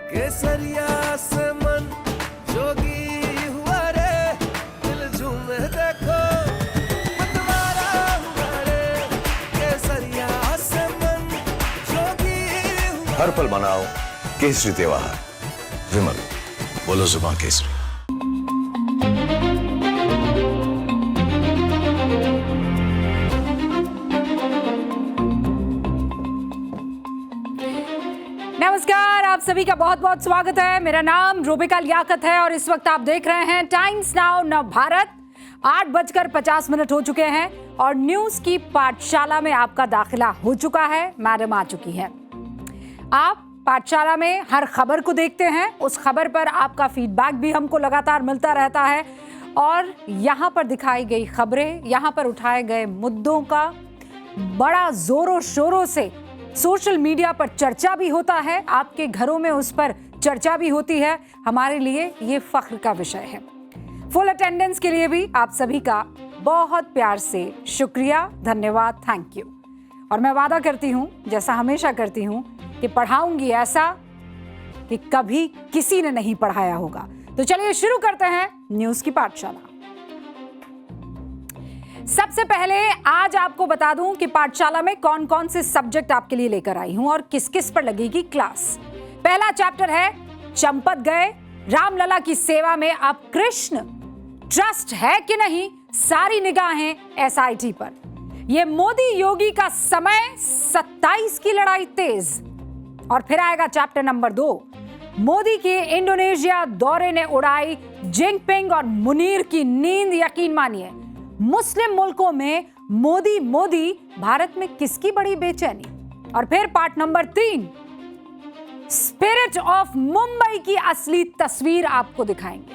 केसरिया से मन जोगी हुआ रे, दिल झूमे देखो मतवारा हुआ रे, केसरिया से मन जोगी हुआ। हर पल मनाओ केसरी त्योहार। विमल, बोलो जुबान केसरी। नमस्कार, आप सभी का बहुत बहुत स्वागत है। मेरा नाम रूबिका लियाकत है और इस वक्त आप देख रहे हैं टाइम्स नाउ नव भारत। 8:50 हो चुके हैं और न्यूज की पाठशाला में आपका दाखिला हो चुका है। मैडम आ चुकी है। आप पाठशाला में हर खबर को देखते हैं, उस खबर पर आपका फीडबैक भी हमको लगातार मिलता रहता है और यहाँ पर दिखाई गई खबरें, यहाँ पर उठाए गए मुद्दों का बड़ा जोरों शोरों से सोशल मीडिया पर चर्चा भी होता है, आपके घरों में उस पर चर्चा भी होती है। हमारे लिए ये फख्र का विषय है। फुल अटेंडेंस के लिए भी आप सभी का बहुत प्यार से शुक्रिया, धन्यवाद, थैंक यू। और मैं वादा करती हूँ, जैसा हमेशा करती हूँ, कि पढ़ाऊंगी ऐसा कि कभी किसी ने नहीं पढ़ाया होगा। तो चलिए शुरू करते हैं न्यूज की पाठशाला। सबसे पहले आज आपको बता दूं कि पाठशाला में कौन कौन से सब्जेक्ट आपके लिए लेकर आई हूं और किस किस पर लगेगी क्लास। पहला चैप्टर है चंपत गए, रामलला की सेवा में अब कृष्ण। ट्रस्ट है कि नहीं, सारी निगाहें एसआईटी पर। यह मोदी योगी का समय, 27 की लड़ाई तेज। और फिर आएगा चैप्टर नंबर 2, मोदी के इंडोनेशिया दौरे ने उड़ाई जिनपिंग और मुनीर की नींद। यकीन मानिए, मुस्लिम मुल्कों में मोदी मोदी, भारत में किसकी बड़ी बेचैनी। और फिर part number 3, spirit of Mumbai की असली तस्वीर आपको दिखाएंगे।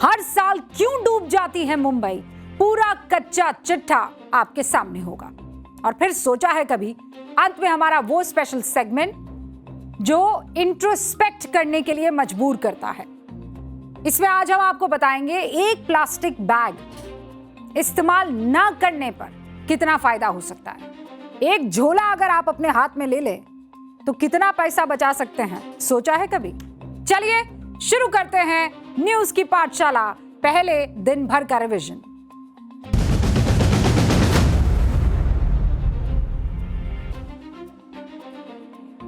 हर साल क्यों डूब जाती है मुंबई, पूरा कच्चा चिट्ठा आपके सामने होगा। और फिर सोचा है कभी, अंत में हमारा वो स्पेशल सेगमेंट जो इंट्रोस्पेक्ट करने के लिए मजबूर करता है। इसमें आज हम आपको बताएंगे एक प्लास्टिक बैग इस्तेमाल ना करने पर कितना फायदा हो सकता है। एक झोला अगर आप अपने हाथ में ले लें तो कितना पैसा बचा सकते हैं, सोचा है कभी? चलिए शुरू करते हैं न्यूज की पाठशाला। पहले दिन भर का रिवीजन।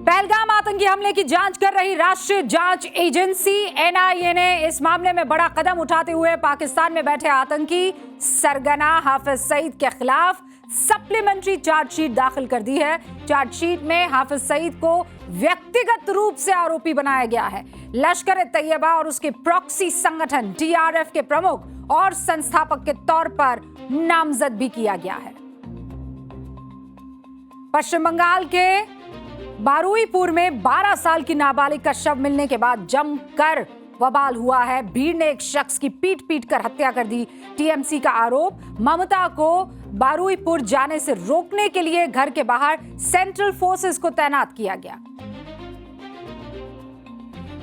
पहलगाम आतंकी हमले की जांच कर रही राष्ट्रीय जांच एजेंसी एनआईए ने इस मामले में बड़ा कदम उठाते हुए पाकिस्तान में बैठे आतंकी सरगना हाफिज सईद के खिलाफ सप्लीमेंट्री चार्जशीट दाखिल कर दी है। चार्जशीट में हाफिज सईद को व्यक्तिगत रूप से आरोपी बनाया गया है। लश्कर ए तैयबा और उसके प्रॉक्सी संगठन टीआरएफ के प्रमुख और संस्थापक के तौर पर नामजद भी किया गया है। पश्चिम बंगाल के बारुईपुर में 12 साल की नाबालिग का शव मिलने के बाद जमकर बवाल हुआ है। भीड़ ने एक शख्स की पीट पीट कर हत्या कर दी। टीएमसी का आरोप, ममता को बारुईपुर जाने से रोकने के लिए घर के बाहर सेंट्रल फोर्सेस को तैनात किया गया।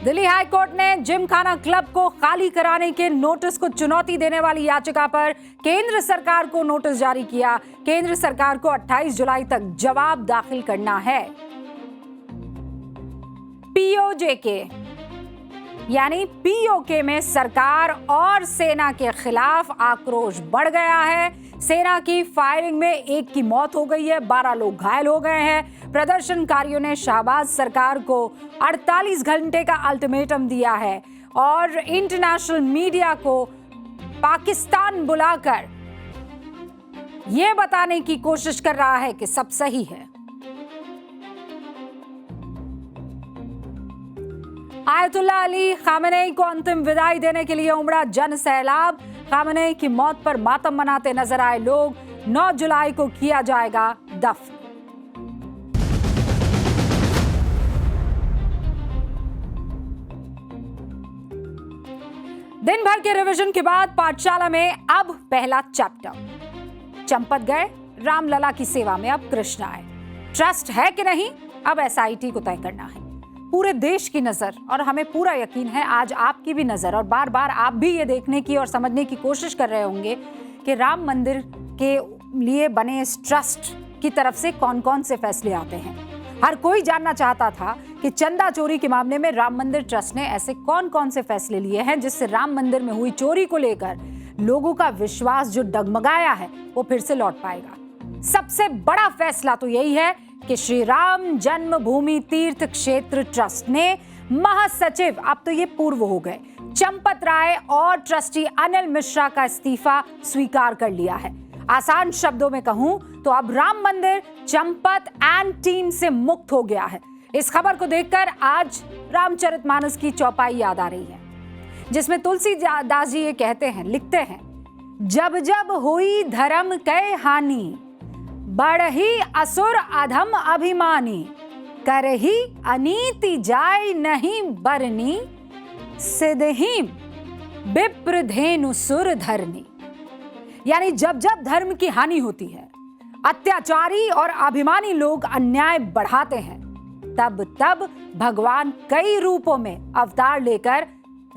दिल्ली हाई कोर्ट ने जिमखाना क्लब को खाली कराने के नोटिस को चुनौती देने वाली याचिका पर केंद्र सरकार को नोटिस जारी किया। केंद्र सरकार को 28 जुलाई तक जवाब दाखिल करना है। पीओजेके यानी पीओके में सरकार और सेना के खिलाफ आक्रोश बढ़ गया है। सेना की फायरिंग में एक की मौत हो गई है, 12 लोग घायल हो गए हैं। प्रदर्शनकारियों ने शहबाज सरकार को 48 घंटे का अल्टीमेटम दिया है और इंटरनेशनल मीडिया को पाकिस्तान बुलाकर यह बताने की कोशिश कर रहा है कि सब सही है। आयतुल्लाह अली खामेनेई को अंतिम विदाई देने के लिए उमड़ा जन सैलाब। खामेनेई की मौत पर मातम मनाते नजर आए लोग। 9 जुलाई को किया जाएगा दफन। दिन भर के रिवीजन के बाद पाठशाला में अब पहला चैप्टर, चंपत गए, रामलला की सेवा में अब कृष्ण आए। ट्रस्ट है कि नहीं, अब एसआईटी को तय करना है। पूरे देश की नजर और हमें पूरा यकीन है आज आपकी भी नजर और बार बार आप भी ये देखने की और समझने की कोशिश कर रहे होंगे कि राम मंदिर के लिए बने इस ट्रस्ट की तरफ से कौन कौन से फैसले आते हैं। हर कोई जानना चाहता था कि कि चंदा चोरी के मामले में राम मंदिर ट्रस्ट ने ऐसे कौन कौन से फैसले लिए हैं जिससे राम मंदिर में हुई चोरी को लेकर लोगों का विश्वास जो डगमगाया है वो फिर से लौट पाएगा। सबसे बड़ा फैसला तो यही है कि श्री राम जन्मभूमि तीर्थ क्षेत्र ट्रस्ट ने महासचिव, अब तो ये पूर्व हो गए, चंपत राय और ट्रस्टी अनिल मिश्रा का इस्तीफा स्वीकार कर लिया है। आसान शब्दों में कहूं तो अब राम मंदिर चंपत एंड टीम से मुक्त हो गया है। इस खबर को देखकर आज रामचरितमानस की चौपाई याद आ रही है, जिसमें तुलसीदास जी ये कहते हैं, लिखते हैं, जब जब हुई धर्म कै हानि, बढ़ही असुर अधम अभिमानी, करही अनीति जाय नहीं बरनी, सिद्धहि विप्र धेनु सुर धरनी। यानी जब जब धर्म की हानि होती है, अत्याचारी और अभिमानी लोग अन्याय बढ़ाते हैं, तब तब भगवान कई रूपों में अवतार लेकर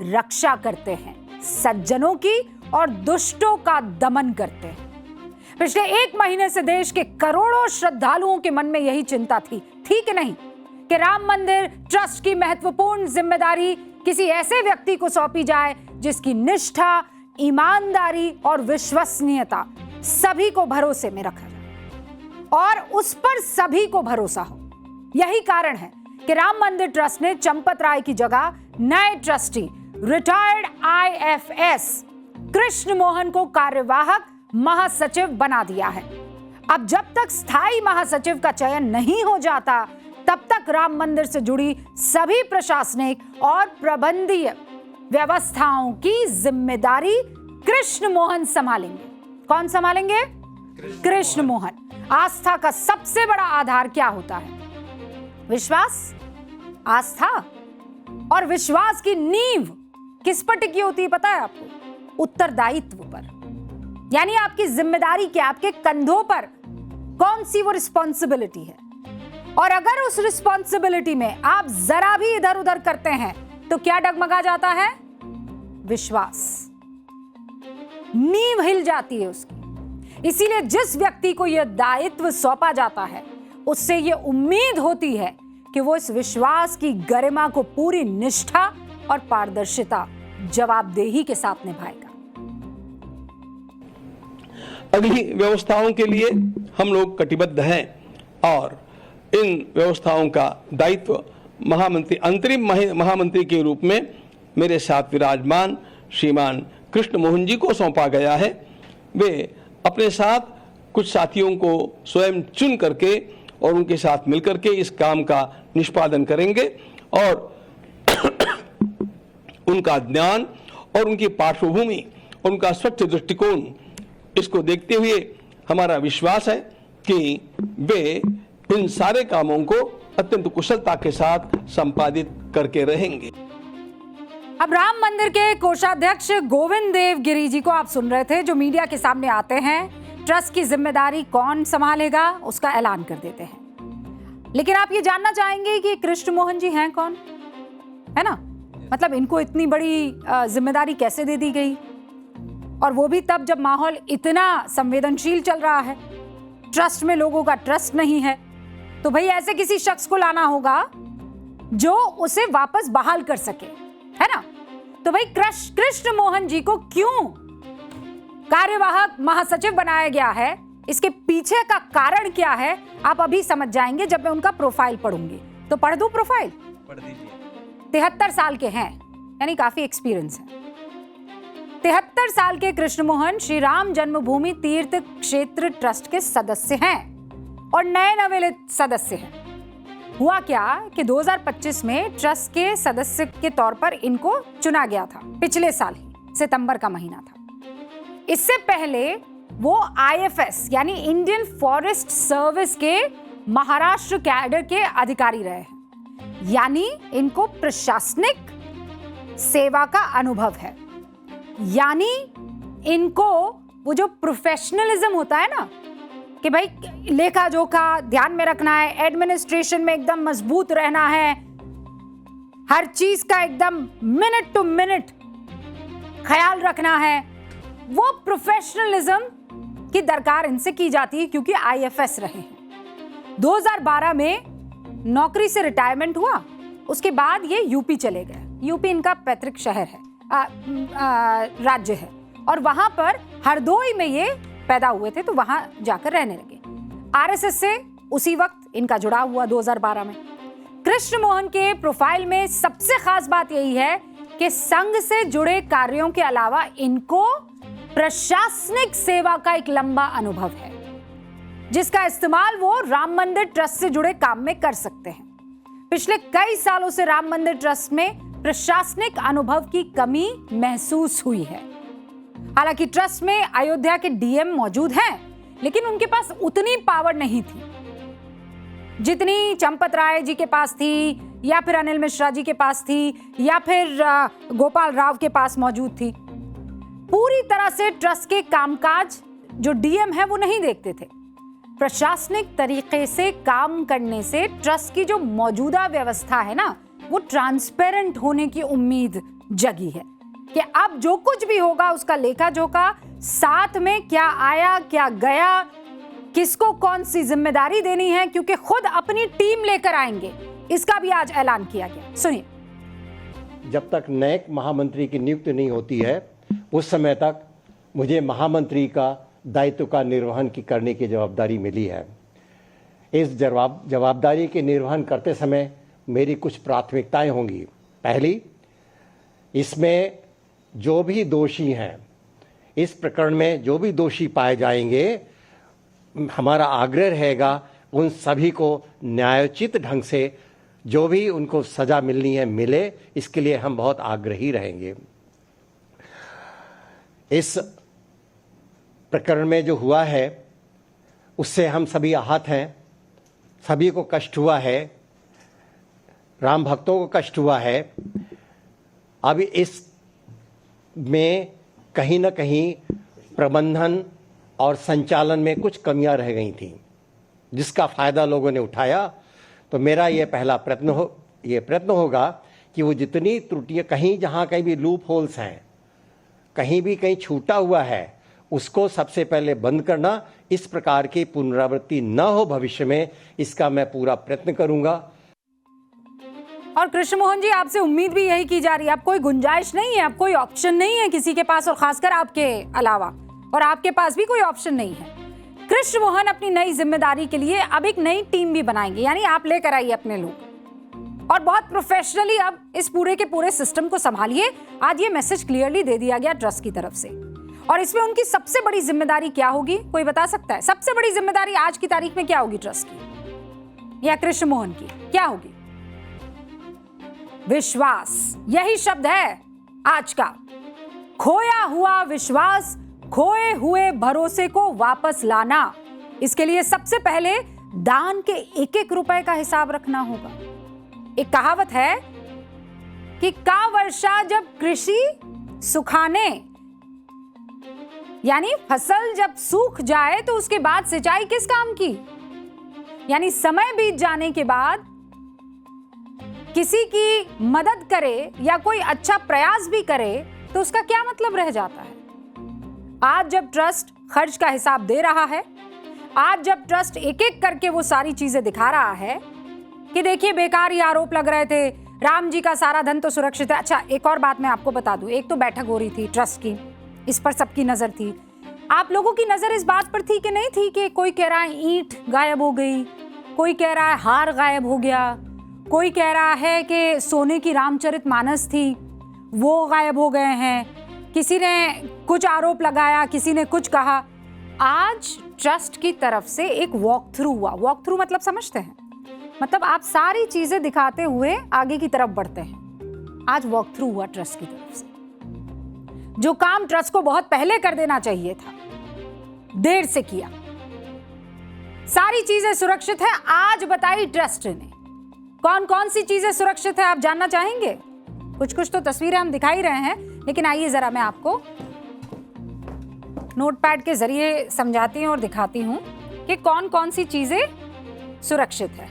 रक्षा करते हैं, सज्जनों की और दुष्टों का दमन करते हैं। पिछले 1 महीने से देश के करोड़ों श्रद्धालुओं के मन में यही चिंता थी कि नहीं, कि राम मंदिर ट्रस्ट की महत्वपूर्ण जिम्मेदारी किसी ऐसे व्यक्ति को सौंपी जाए जिसकी निष्ठा, ईमानदारी और विश्वसनीयता सभी को भरोसे में रखा जाए और उस पर सभी को भरोसा हो। यही कारण है कि राम मंदिर ट्रस्ट ने चंपत राय की जगह नए trustee retired IFS Krishna Mohan को कार्यवाहक महासचिव बना दिया है। अब जब तक स्थायी महासचिव का चयन नहीं हो जाता, तब तक राम मंदिर से जुड़ी सभी प्रशासनिक और प्रबंधीय व्यवस्थाओं की जिम्मेदारी कृष्ण मोहन संभालेंगे। कौन संभालेंगे? कृष्ण मोहन। आस्था का सबसे बड़ा आधार क्या होता है? विश्वास, आस्था। और विश्वास की नींव किस पर टिकी होती है पता है आपको? उत्तरदायित्व पर। यानी आपकी जिम्मेदारी क्या, आपके कंधों पर कौन सी वो रिस्पॉन्सिबिलिटी है, और अगर उस रिस्पॉन्सिबिलिटी में आप जरा भी इधर उधर करते हैं तो क्या डगमगा जाता है? विश्वास, नींव हिल जाती है उसकी। इसीलिए जिस व्यक्ति को यह दायित्व सौंपा जाता है, उससे यह उम्मीद होती है कि वो इस विश्वास की गरिमा को पूरी निष्ठा और पारदर्शिता, जवाबदेही के साथ निभाएगा। अभी व्यवस्थाओं के लिए हम लोग कटिबद्ध हैं और इन व्यवस्थाओं का दायित्व महामंत्री, अंतरिम महामंत्री के रूप में मेरे साथ विराजमान श्रीमान कृष्ण मोहन जी को सौंपा गया है। वे अपने साथ कुछ साथियों को स्वयं चुन करके और उनके साथ मिलकर के इस काम का निष्पादन करेंगे और उनका ज्ञान और उनकी पार्श्वभूमि और उनका स्वच्छ दृष्टिकोण, इसको देखते हुए हमारा विश्वास है कि वे इन सारे कामों को अत्यंत कुशलता के साथ संपादित करके रहेंगे। अब राम मंदिर के कोषाध्यक्ष गोविंद देव गिरी जी को आप सुन रहे थे, जो मीडिया के सामने आते हैं। ट्रस्ट की जिम्मेदारी कौन संभालेगा उसका ऐलान कर देते हैं। लेकिन आप ये जानना चाहेंगे कि कृष्ण मोहन जी हैं कौन, है ना? मतलब इनको इतनी बड़ी जिम्मेदारी कैसे दे दी गई, और वो भी तब जब माहौल इतना संवेदनशील चल रहा है, ट्रस्ट में लोगों का ट्रस्ट नहीं है। तो भाई ऐसे किसी शख्स को लाना होगा जो उसे वापस बहाल कर सके, है ना? तो भाई कृष्ण मोहन जी को क्यों कार्यवाहक महासचिव बनाया गया है, इसके पीछे का कारण क्या है, आप अभी समझ जाएंगे जब मैं उनका प्रोफाइल पढ़ूंगी। तो पढ़ दूं प्रोफाइल? पढ़ दीजिए। 73 साल के हैं, यानी काफी एक्सपीरियंस है। 73 साल के कृष्ण मोहन श्री राम जन्मभूमि तीर्थ क्षेत्र ट्रस्ट के सदस्य हैं और नए नवेले सदस्य हैं। हुआ क्या कि 2025 में ट्रस्ट के सदस्य के तौर पर इनको चुना गया था, पिछले साल ही सितंबर का महीना था। इससे पहले वो IFS यानी इंडियन फॉरेस्ट सर्विस के महाराष्ट्र कैडर के अधिकारी रहे हैं, यानी इनको प्रशासनिक सेवा का अनुभव है। यानी इनको वो जो प्रोफेशनलिज्म होता है ना, कि भाई लेखा जोखा ध्यान में रखना है, एडमिनिस्ट्रेशन में एकदम मजबूत रहना है, हर चीज का एकदम मिनट टू मिनट ख्याल रखना है, वो प्रोफेशनलिज्म की दरकार इनसे की जाती है क्योंकि IFS रहे हैं। 2012 में नौकरी से रिटायरमेंट हुआ उसके बाद ये यूपी चले गए। यूपी इनका पैतृक शहर है, राज्य है, और वहां पर हरदोई में ये पैदा हुए थे, तो वहां जाकर रहने लगे। आरएसएस से उसी वक्त इनका जुड़ाव हुआ 2012 में। कृष्ण मोहन के प्रोफाइल में सबसे खास बात यही है कि संघ से जुड़े कार्यों के अलावा इनको प्रशासनिक सेवा का एक लंबा अनुभव है, जिसका इस्तेमाल वो राम मंदिर ट्रस्ट से जुड़े काम में कर सकते हैं। पिछले कई सालों से राम मंदिर ट्रस्ट में प्रशासनिक अनुभव की कमी महसूस हुई है। हालांकि ट्रस्ट में अयोध्या के डीएम मौजूद हैं, लेकिन उनके पास उतनी पावर नहीं थी जितनी चंपत राय जी के पास थी, या फिर अनिल मिश्रा जी के पास थी, या फिर गोपाल राव के पास मौजूद थी। पूरी तरह से ट्रस्ट के कामकाज जो डीएम है वो नहीं देखते थे। प्रशासनिक तरीके से काम करने से ट्रस्ट की जो मौजूदा व्यवस्था है ना, वो ट्रांसपेरेंट होने की उम्मीद जगी है कि अब जो कुछ भी होगा उसका लेखा जोखा, साथ में क्या आया क्या गया, किसको कौन सी जिम्मेदारी देनी है, क्योंकि खुद अपनी टीम लेकर आएंगे, इसका भी आज ऐलान किया गया। सुनिए। जब तक नए महामंत्री की नियुक्ति नहीं होती है, उस समय तक मुझे महामंत्री का दायित्व का निर्वहन करने की जवाबदारी मिली है। इस जवाबदारी के निर्वहन करते समय मेरी कुछ प्राथमिकताएं होंगी। पहली, इसमें जो भी दोषी हैं, इस प्रकरण में जो भी दोषी पाए जाएंगे, हमारा आग्रह रहेगा उन सभी को न्यायोचित ढंग से जो भी उनको सजा मिलनी है मिले, इसके लिए हम बहुत आग्रही रहेंगे। इस प्रकरण में जो हुआ है उससे हम सभी आहत हैं, सभी को कष्ट हुआ है, राम भक्तों को कष्ट हुआ है। अब इस में कहीं न कहीं प्रबंधन और संचालन में कुछ कमियां रह गई थीं, जिसका फायदा लोगों ने उठाया। तो मेरा ये पहला प्रयत्न होगा कि वो जितनी त्रुटियां, जहां कहीं भी लूप होल्स हैं, कहीं छूटा हुआ है, उसको सबसे पहले बंद करना। इस प्रकार की पुनरावृत्ति न हो भविष्य में, इसका मैं पूरा प्रयत्न करूंगा। और कृष्ण मोहन जी, आपसे उम्मीद भी यही की जा रही है, अब कोई गुंजाइश नहीं है, अब कोई ऑप्शन नहीं है किसी के पास, और खासकर आपके अलावा, और आपके पास भी कोई ऑप्शन नहीं है। कृष्ण मोहन अपनी नई जिम्मेदारी के लिए अब एक नई टीम भी बनाएंगे, यानी आप लेकर आइए अपने लोग, और बहुत प्रोफेशनली अब इस पूरे के पूरे सिस्टम को संभालिए। आज ये मैसेज क्लियरली दे दिया गया ट्रस्ट की तरफ से, और इसमें उनकी सबसे बड़ी जिम्मेदारी क्या होगी, कोई बता सकता है? सबसे बड़ी जिम्मेदारी आज की तारीख में क्या होगी ट्रस्ट की या कृष्ण मोहन की, क्या होगी? विश्वास, यही शब्द है आज का। खोया हुआ विश्वास, खोए हुए भरोसे को वापस लाना। इसके लिए सबसे पहले दान के एक एक रुपए का हिसाब रखना होगा। एक कहावत है कि का वर्षा जब कृषि सुखाने, यानी फसल जब सूख जाए तो उसके बाद सिंचाई किस काम की, यानी समय बीत जाने के बाद किसी की मदद करे या कोई अच्छा प्रयास भी करे तो उसका क्या मतलब रह जाता है। आज जब ट्रस्ट खर्च का हिसाब दे रहा है, आज जब ट्रस्ट एक एक करके वो सारी चीजें दिखा रहा है कि देखिए बेकार ही आरोप लग रहे थे, राम जी का सारा धन तो सुरक्षित है। अच्छा, एक और बात मैं आपको बता दूं, एक तो बैठक हो रही थी ट्रस्ट की, इस पर सबकी नजर थी। आप लोगों की नजर इस बात पर थी कि नहीं थी कि कोई कह रहा है ईंट गायब हो गई, कोई कह रहा है हार गायब हो गया, कोई कह रहा है कि सोने की रामचरितमानस थी वो गायब हो गए हैं, किसी ने कुछ आरोप लगाया, किसी ने कुछ कहा। आज ट्रस्ट की तरफ से एक वॉक थ्रू हुआ। वॉक थ्रू मतलब समझते हैं, मतलब आप सारी चीजें दिखाते हुए आगे की तरफ बढ़ते हैं। आज वॉक थ्रू हुआ ट्रस्ट की तरफ से। जो काम ट्रस्ट को बहुत पहले कर देना चाहिए था, देर से किया। सारी चीजें सुरक्षित है, आज बताई ट्रस्ट ने। कौन कौन सी चीजें सुरक्षित है आप जानना चाहेंगे? कुछ कुछ तो तस्वीरें हम दिखा ही रहे हैं, लेकिन आइए जरा मैं आपको नोटपैड के जरिए समझाती हूं और दिखाती हूं कि कौन कौन सी चीजें सुरक्षित है।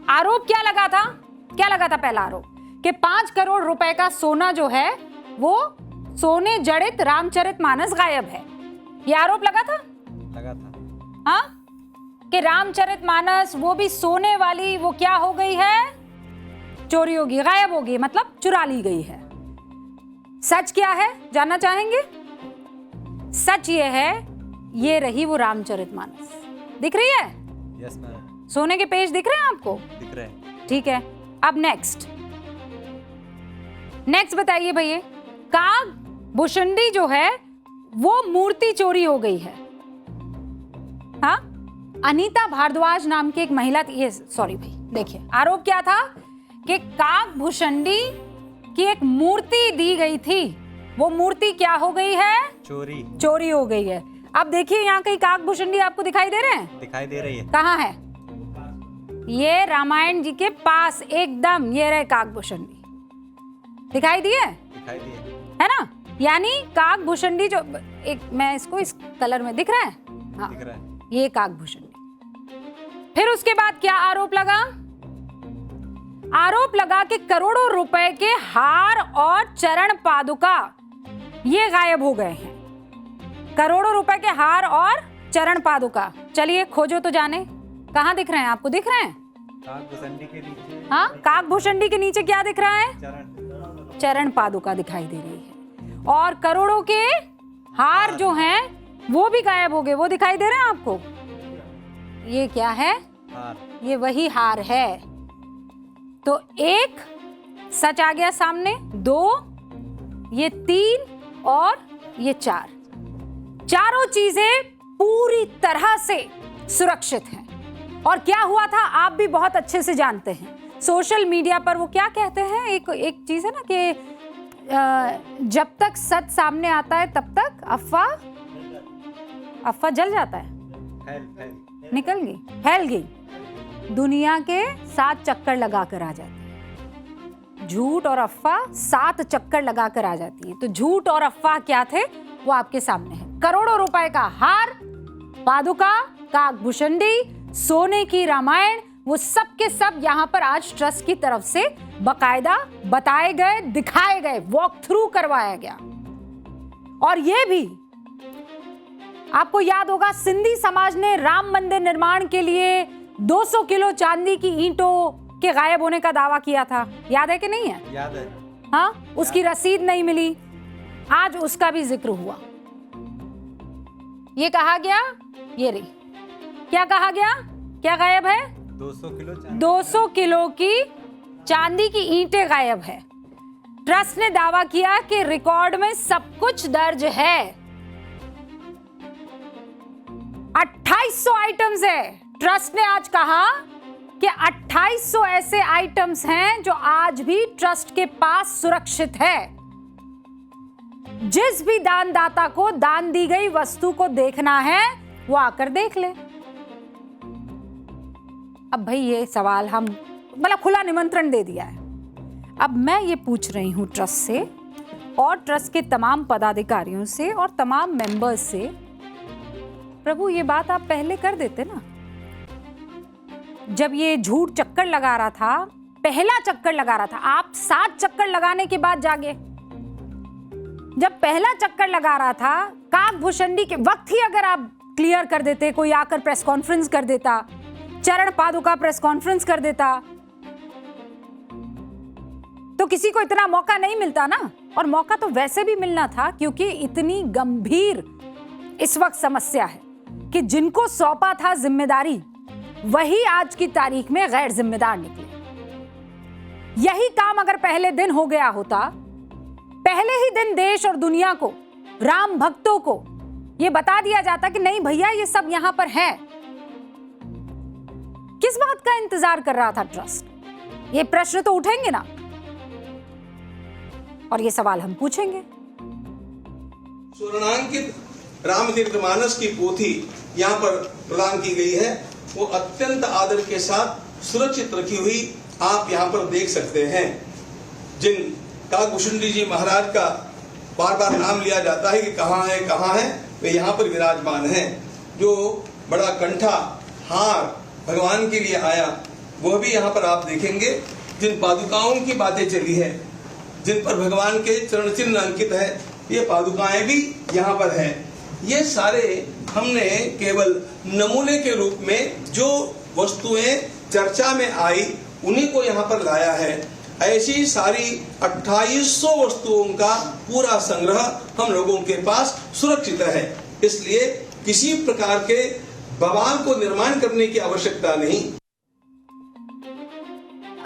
आरोप क्या लगा था? क्या लगा था पहला आरोप? कि 5 करोड़ रुपए का सोना जो है वो सोने जड़ित रामचरितमानस गायब है। ये आरोप लगा था? हाँ, कि रामचरितमानस वो भी सोने वाली, वो क्या हो गई है? चोरी होगी, गायब होगी, मतलब चुरा ली गई है। सच क्या है जानना चाहेंगे? सच ये है, ये रही वो रामचरितमानस। दिख रही है? Yes ma'am. सोने के पेज दिख रहे हैं आपको? दिख रहा है। ठीक है, अब नेक्स्ट बताइए भैया। काग भुशंडी जो है वो मूर्ति चोरी हो गई है। हाँ, अनीता भारद्वाज नाम की एक महिला थी, ये सॉरी भाई, देखिए आरोप क्या था कि काग भुशंडी की एक मूर्ति दी गई थी, वो मूर्ति क्या हो गई है? चोरी हो गई है। अब देखिए यहाँ कहीं काग भुशंडी आपको दिखाई दे रहे हैं? दिखाई दे रही है। कहाँ है? ये रामायण जी के पास एकदम, ये रहे काग भुशंडी, दिखाई दिए? दिखाई दिए है ना? यानी काग भुशंडी जो एक, मैं इसको इस कलर में दिख रहा है? हाँ, दिख रहा है। ये काग भुशंडी। फिर उसके बाद क्या आरोप लगा? आरोप लगा कि करोड़ों रुपए के हार और चरण पादुका ये गायब हो गए हैं। करोड़ों रुपए के हार और चरण पादुका, चलिए खोजो तो जाने, कहाँ दिख रहे हैं आपको? दिख रहे हैं? कागभूषणी के नीचे। हाँ, कागभूषणी के नीचे क्या दिख रहा है? चरण पादुका दिखाई दे रही है। और करोड़ों के हार जो हैं वो भी गायब हो गए, वो दिखाई दे रहे हैं आपको? ये क्या है? हार। ये वही हार है। तो एक सच आ गया सामने, 2, ये 3 और ये 4। चारों चीजें पूरी तरह से सुरक्षित हैं। और क्या हुआ था आप भी बहुत अच्छे से जानते हैं। सोशल मीडिया पर वो क्या कहते हैं, एक चीज है ना कि जब तक सच सामने आता है तब तक अफवाह जल जाता है, निकल गई, फैल गई, दुनिया के 7 चक्कर लगाकर आ जाती है। झूठ और अफवाह 7 चक्कर लगाकर आ जाती है। तो झूठ और अफवाह क्या थे वो आपके सामने है। करोड़ों रुपए का हार, पादुका, कागभूषणी, सोने की रामायण, वो सब के सब यहाँ पर आज ट्रस्ट की तरफ से बकायदा बताए गए, दिखाए गए, वॉक थ्रू करवाया गया। और ये भी आपको याद होगा, सिंधी समाज ने राम मंदिर निर्माण के लिए 200 किलो चांदी की ईंटों के गायब होने का दावा किया था, याद है कि नहीं है? याद है। हाँ, उसकी रसीद नहीं मिली, आज उसका भी जिक्र हुआ। ये कहा गया, ये रही, क्या कहा गया, क्या गायब है? 200 किलो की चांदी की ईंटें गायब है। ट्रस्ट ने दावा किया कि रिकॉर्ड में सब कुछ दर्ज है। 2800 आइटम्स है। ट्रस्ट ने आज कहा कि 2800 ऐसे आइटम्स हैं जो आज भी ट्रस्ट के पास सुरक्षित है। जिस भी दानदाता को दान दी गई वस्तु को देखना है वो आकर देख ले। अब भाई ये सवाल हम मतलब खुला निमंत्रण दे दिया है। अब मैं ये पूछ रही हूं ट्रस्ट से और ट्रस्ट के तमाम पदाधिकारियों से और तमाम मेंबर्स से, प्रभु ये बात आप पहले कर देते ना। जब ये झूठ चक्कर लगा रहा था, पहला चक्कर लगा रहा था, आप 7 चक्कर लगाने के बाद जागे। जब पहला चक्कर लगा रहा था, कागभूषणी के वक्त ही अगर आप क्लियर कर देते, कोई आकर प्रेस कॉन्फ्रेंस कर देता, चरण पादुका प्रेस कॉन्फ्रेंस कर देता, तो किसी को इतना मौका नहीं मिलता ना। और मौका तो वैसे भी मिलना था, क्योंकि इतनी गंभीर इस वक्त समस्या है कि जिनको सौंपा था जिम्मेदारी वही आज की तारीख में गैर जिम्मेदार निकले। यही काम अगर पहले दिन हो गया होता, पहले ही दिन देश और दुनिया को, राम भक्तों को यह बता दिया जाता कि नहीं भैया ये सब यहां पर है, किस बात का इंतजार कर रहा था ट्रस्ट? ये प्रश्न तो उठेंगे ना, और ये सवाल हम पूछेंगे। स्वर्णांकित रामचरितमानस की पोथी यहाँ पर प्रदान की गई है, वो अत्यंत आदर के साथ सुरक्षित रखी हुई आप यहाँ पर देख सकते हैं। जिन कागभूषणी जी महाराज का बार बार नाम लिया जाता है कि कहाँ है, वे यहाँ पर विराजमान हैं। जो बड़ा कंठा हार भगवान के लिए आया वह भी यहाँ पर आप देखेंगे। जिन पादुकाओं की बातें चली है, जिन पर भगवान के चरण चिन्ह अंकित है, ये पादुकाएं भी यहाँ पर हैं। ये सारे हमने केवल नमूने के रूप में जो वस्तुएं चर्चा में आई उन्हीं को यहाँ पर लाया है। ऐसी सारी 2800 वस्तुओं का पूरा संग्रह हम लोगों के पास सुरक्षित है। इसलिए किसी प्रकार के बवाल को निर्माण करने की आवश्यकता नहीं।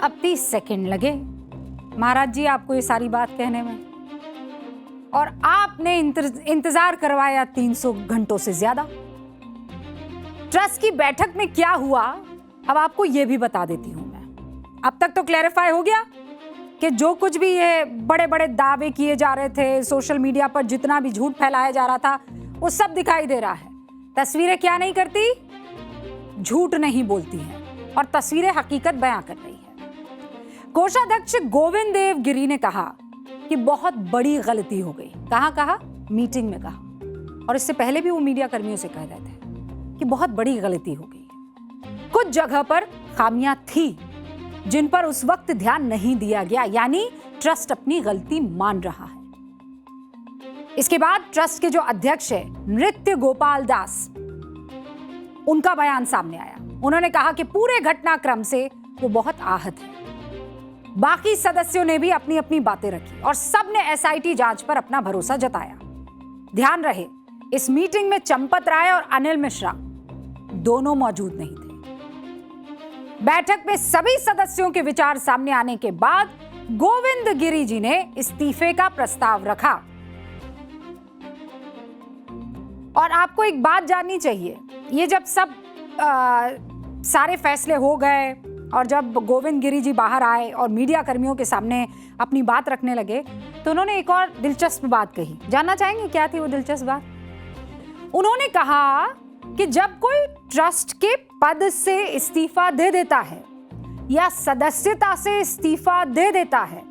अब 30 सेकंड लगे महाराज जी आपको ये सारी बात कहने में, और आपने इंतजार करवाया 300 घंटों से ज्यादा। ट्रस्ट की बैठक में क्या हुआ अब आपको यह भी बता देती हूं मैं। अब तक तो क्लैरिफाई हो गया कि जो कुछ भी ये बड़े बड़े दावे किए जा रहे थे, सोशल मीडिया पर जितना भी झूठ फैलाया जा रहा था, वो सब दिखाई दे रहा है। तस्वीरें क्या नहीं करती, झूठ नहीं बोलती हैं, और तस्वीरें हकीकत बयां कर रही है। कोषाध्यक्ष गोविंद देव गिरी ने कहा कि बहुत बड़ी गलती हो गई। कहा मीटिंग में कहा, और इससे पहले भी वो मीडिया कर्मियों से कह रहे थे कि बहुत बड़ी गलती हो गई। कुछ जगह पर खामियां थी जिन पर उस वक्त ध्यान नहीं दिया गया, यानी ट्रस्ट अपनी गलती मान रहा है। इसके बाद ट्रस्ट के जो अध्यक्ष है नृत्य गोपाल दास, उनका बयान सामने आया। उन्होंने कहा कि पूरे घटनाक्रम से वो बहुत आहत है। बाकी सदस्यों ने भी अपनी अपनी बातें रखी और सबने एसआईटी जांच पर अपना भरोसा जताया। ध्यान रहे, इस मीटिंग में चंपत राय और अनिल मिश्रा दोनों मौजूद नहीं थे। बैठक में सभी सदस्यों के विचार सामने आने के बाद गोविंद गिरी जी ने इस्तीफे का प्रस्ताव रखा। और आपको एक बात जाननी चाहिए, ये जब सब सारे फैसले हो गए और जब गोविंद गिरी जी बाहर आए और मीडिया कर्मियों के सामने अपनी बात रखने लगे, तो उन्होंने एक और दिलचस्प बात कही। जानना चाहेंगे क्या थी वो दिलचस्प बात? उन्होंने कहा कि जब कोई ट्रस्ट के पद से इस्तीफा दे देता है या सदस्यता से इस्तीफा दे देता है,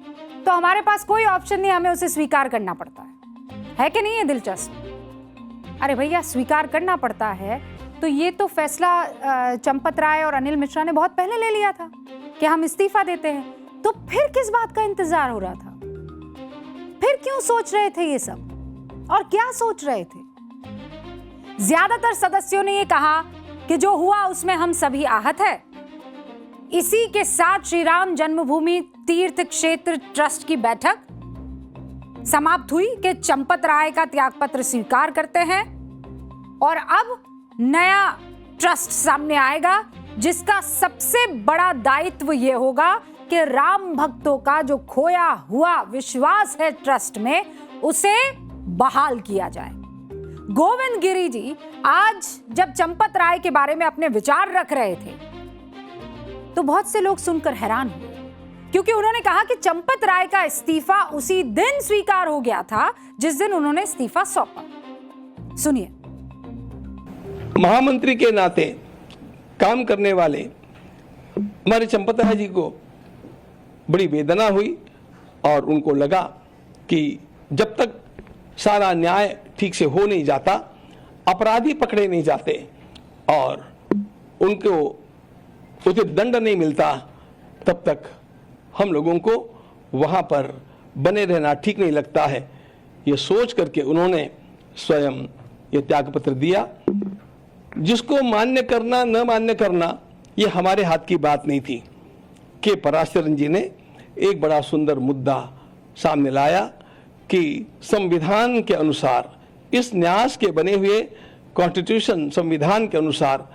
तो हमारे पास कोई ऑप्शन नहीं, हमें उसे स्वीकार करना पड़ता है कि नहीं? है दिलचस्प। अरे भैया, स्वीकार करना पड़ता है तो ये तो फैसला चंपत राय और अनिल मिश्रा ने बहुत पहले ले लिया था कि हम इस्तीफा देते हैं, तो फिर किस बात का इंतजार हो रहा था? फिर क्यों सोच रहे थे ये सब, और क्या सोच रहे थे? ज्यादातर सदस्यों ने ये कहा कि जो हुआ उसमें हम सभी आहत हैं। इसी के साथ श्री राम जन्मभूमि तीर्थ क्षेत्र ट्रस्ट की बैठक समाप्त हुई कि चंपत राय का त्यागपत्र स्वीकार करते हैं, और अब नया ट्रस्ट सामने आएगा जिसका सबसे बड़ा दायित्व यह होगा कि राम भक्तों का जो खोया हुआ विश्वास है ट्रस्ट में, उसे बहाल किया जाए। गोविंद गिरी जी आज जब चंपत राय के बारे में अपने विचार रख रहे थे तो बहुत से लोग सुनकर हैरान हुए, क्योंकि उन्होंने कहा कि चंपत राय का इस्तीफा उसी दिन स्वीकार हो गया था जिस दिन उन्होंने इस्तीफा सौंपा। सुनिए। महामंत्री के नाते काम करने वाले हमारे चंपत राय जी को बड़ी वेदना हुई, और उनको लगा कि जब तक सारा न्याय ठीक से हो नहीं जाता, अपराधी पकड़े नहीं जाते और उनको उचित दंड नहीं मिलता, तब तक हम लोगों को वहां पर बने रहना ठीक नहीं लगता है। ये सोच करके उन्होंने स्वयं ये त्यागपत्र दिया। जिसको मान्य करना न मान्य करना ये हमारे हाथ की बात नहीं थी। के पराशरन जी ने एक बड़ा सुंदर मुद्दा सामने लाया कि संविधान के अनुसार, इस न्यास के बने हुए कॉन्स्टिट्यूशन संविधान के अनुसार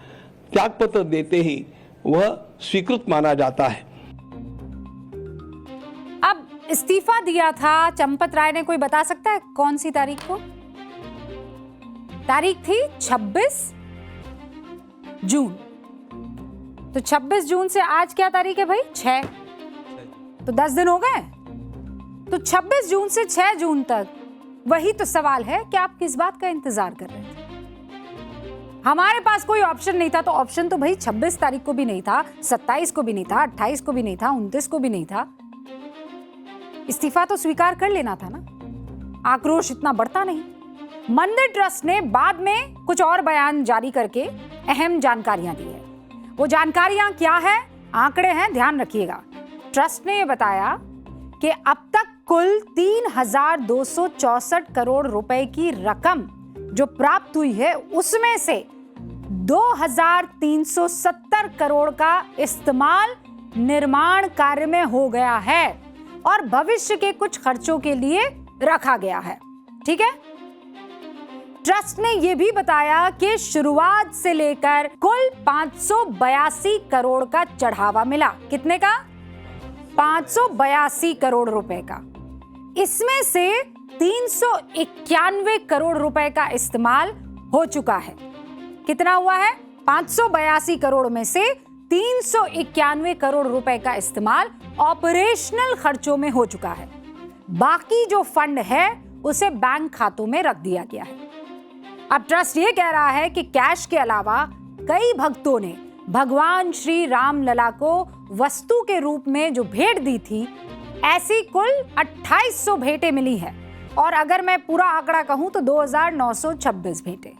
त्यागपत्र देते ही वह स्वीकृत माना जाता है। अब इस्तीफा दिया था चंपत राय ने, कोई बता सकता है कौन सी तारीख को? तारीख थी 26 जून। तो 26 जून से आज क्या तारीख है भाई? 6। तो 10 दिन हो गए। तो 26 जून से 6 जून तक, वही तो सवाल है कि आप किस बात का इंतजार कर रहे थे? हमारे पास कोई ऑप्शन नहीं था, तो ऑप्शन तो भाई 26 तारीख को भी नहीं था, 27 को भी नहीं था, 28 को भी नहीं था, 29 को भी नहीं था। इस्तीफा तो स्वीकार कर लेना था ना। आक्रोश इतना बढ़ता नहीं। मंदिर ट्रस्ट ने बाद में कुछ और बयान जारी करके अहम जानकारियां दी है। वो जानकारियां क्या है? आंकड़े हैं, ध्यान रखिएगा। ट्रस्ट ने यह बताया कि अब तक कुल 3,264 करोड़ रुपए की रकम जो प्राप्त हुई है, उसमें से 2,370 करोड़ का इस्तेमाल निर्माण कार्य में हो गया है और भविष्य के कुछ खर्चों के लिए रखा गया है। ठीक है। ट्रस्ट ने यह भी बताया कि शुरुआत से लेकर कुल 582 करोड़ का चढ़ावा मिला। कितने का? 582 करोड़ रुपए का। इसमें से 391 करोड़ रुपए का इस्तेमाल हो चुका है। कितना हुआ है? 582 करोड़ में से 391 करोड़ रुपए का इस्तेमाल ऑपरेशनल खर्चों में हो चुका है। बाकी जो फंड है उसे बैंक खातों में रख दिया गया है। अब ट्रस्ट ये कह रहा है कि कैश के अलावा कई भक्तों ने भगवान श्री राम लला को वस्तु के रूप में जो भेंट दी थी, ऐसी कुल 2800 भेंटें मिली है। और अगर मैं पूरा आंकड़ा कहूं तो 2926 भेंटें।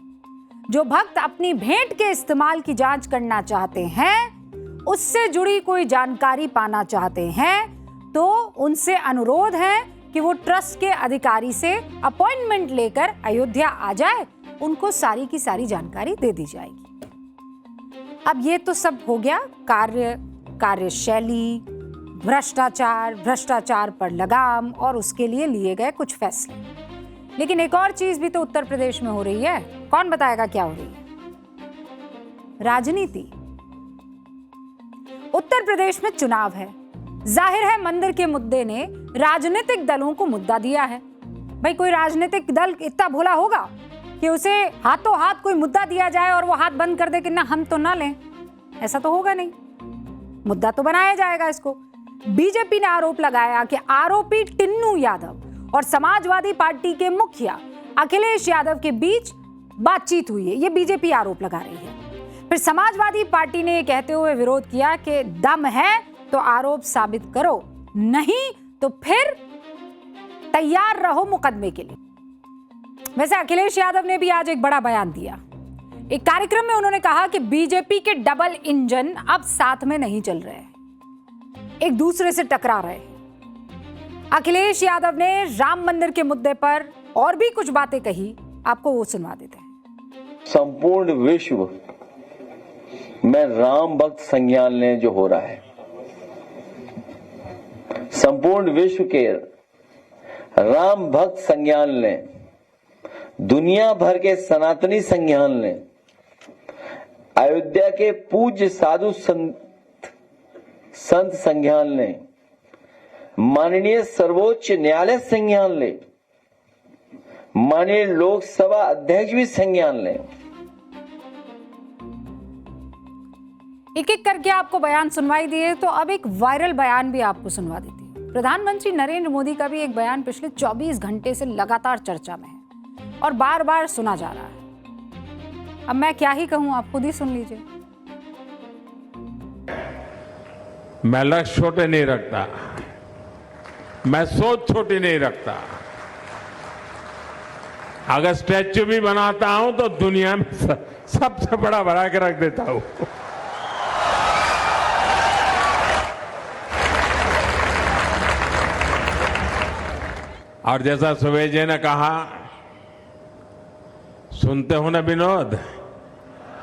जो भक्त अपनी भेंट के इस्तेमाल की जांच करना चाहते हैं, उससे जुड़ी कोई जानकारी पाना चाहते हैं, तो उनसे अनुरोध है कि वो ट्रस्ट के अधिकारी से अपॉइंटमेंट लेकर अयोध्या आ जाए। उनको सारी की सारी जानकारी दे दी जाएगी। अब ये तो सब हो गया कार्यशैली, भ्रष्टाचार पर लगाम और उसके लिए लिए गए कुछ फैसले। लेकिन एक और चीज भी तो उत्तर प्रदेश में हो रही है। कौन बताएगा क्या हो रही है? राजनीति। उत्तर प्रदेश में चुनाव है। जाहिर है मंदिर के मुद्दे ने राजनीतिक दलों को मुद्दा दिया है। भाई कोई राजनीतिक दल इतना भोला होगा कि उसे हाथों हाथ कोई मुद्दा दिया जाए और वो हाथ बंद कर दे कि ना हम तो ना लें? ऐसा तो होगा नहीं। मुद्दा तो बनाया जाएगा इसको। बीजेपी ने आरोप लगाया कि आरोपी टिन्नू यादव और समाजवादी पार्टी के मुखिया अखिलेश यादव के बीच बातचीत हुई है। ये बीजेपी आरोप लगा रही है। फिर समाजवादी पार्टी ने यह कहते हुए विरोध किया कि दम है तो आरोप साबित करो, नहीं तो फिर तैयार रहो मुकदमे के लिए। वैसे अखिलेश यादव ने भी आज एक बड़ा बयान दिया। एक कार्यक्रम में उन्होंने कहा कि बीजेपी के डबल इंजन अब साथ में नहीं चल रहे हैं, एक दूसरे से टकरा रहे हैं। अखिलेश यादव ने राम मंदिर के मुद्दे पर और भी कुछ बातें कही, आपको वो सुनवा देते हैं। संपूर्ण विश्व में राम भक्त संज्ञान लें जो हो रहा है, संपूर्ण विश्व के राम भक्त संज्ञान लें, दुनिया भर के सनातनी संज्ञान लें, अयोध्या के पूज्य साधु संत संज्ञान लें, माननीय सर्वोच्च न्यायालय संज्ञान लें, माननीय लोकसभा अध्यक्ष भी संज्ञान लें। एक एक करके आपको बयान सुनवाई दिए, तो अब एक वायरल बयान भी आपको सुनवा देती हूं। प्रधानमंत्री नरेंद्र मोदी का भी एक बयान पिछले 24 घंटे से लगातार चर्चा में है और बार बार सुना जा रहा है। अब मैं क्या ही कहूं, आप खुद ही सुन लीजिए। मैं लक्ष्य छोटे नहीं रखता, मैं सोच छोटी नहीं रखता। अगर स्टैच्यू भी बनाता हूं तो दुनिया में सबसे बड़ा बना के रख देता हूं। और जैसा सुवेश जी ने कहा, सुनते हो ना विनोद,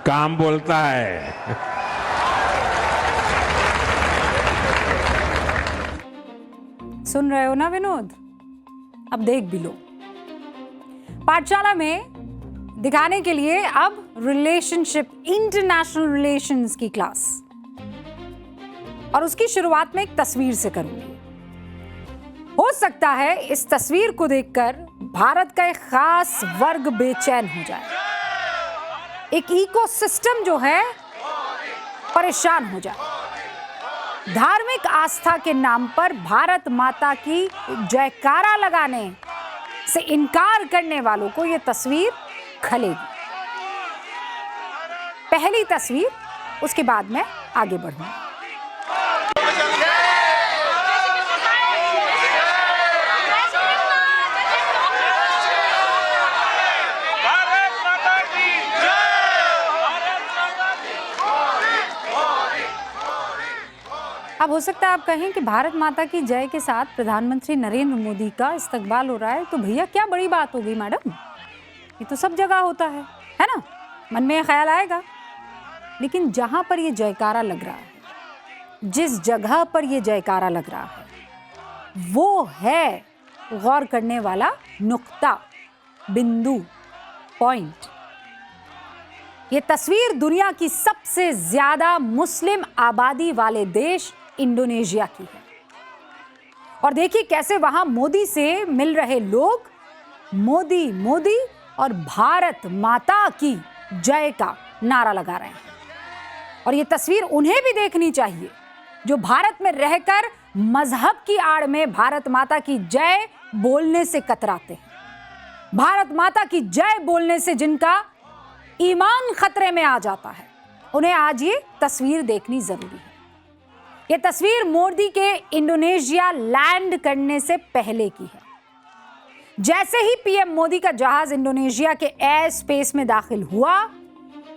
काम बोलता है। सुन रहे हो ना विनोद? अब देख भी लो। पाठशाला में दिखाने के लिए अब रिलेशनशिप, इंटरनेशनल रिलेशंस की क्लास, और उसकी शुरुआत में एक तस्वीर से करूंगी। हो सकता है इस तस्वीर को देखकर भारत का एक खास वर्ग बेचैन हो जाए, एक इकोसिस्टम जो है परेशान हो जाए। धार्मिक आस्था के नाम पर भारत माता की जयकारा लगाने से इनकार करने वालों को यह तस्वीर खलेगी। पहली तस्वीर, उसके बाद मैं आगे बढ़ूंगा। अब हो सकता है आप कहें कि भारत माता की जय के साथ प्रधानमंत्री नरेंद्र मोदी का इस्तकबाल हो रहा है, तो भैया क्या बड़ी बात हो गई मैडम, ये तो सब जगह होता है ना? मन में ख्याल आएगा। लेकिन जहां पर ये जयकारा लग रहा है जिस जगह पर यह जयकारा लग रहा है वो है गौर करने वाला नुक्ता, बिंदु, पॉइंट। ये तस्वीर दुनिया की सबसे ज्यादा मुस्लिम आबादी वाले देश इंडोनेशिया की है। और देखिए कैसे वहां मोदी से मिल रहे लोग मोदी मोदी और भारत माता की जय का नारा लगा रहे हैं। और ये तस्वीर उन्हें भी देखनी चाहिए जो भारत में रहकर मजहब की आड़ में भारत माता की जय बोलने से कतराते हैं, भारत माता की जय बोलने से जिनका ईमान खतरे में आ जाता है, उन्हें आज ये तस्वीर देखनी जरूरी है। ये तस्वीर मोदी के इंडोनेशिया लैंड करने से पहले की है। जैसे ही पीएम मोदी का जहाज इंडोनेशिया के एयर स्पेस में दाखिल हुआ,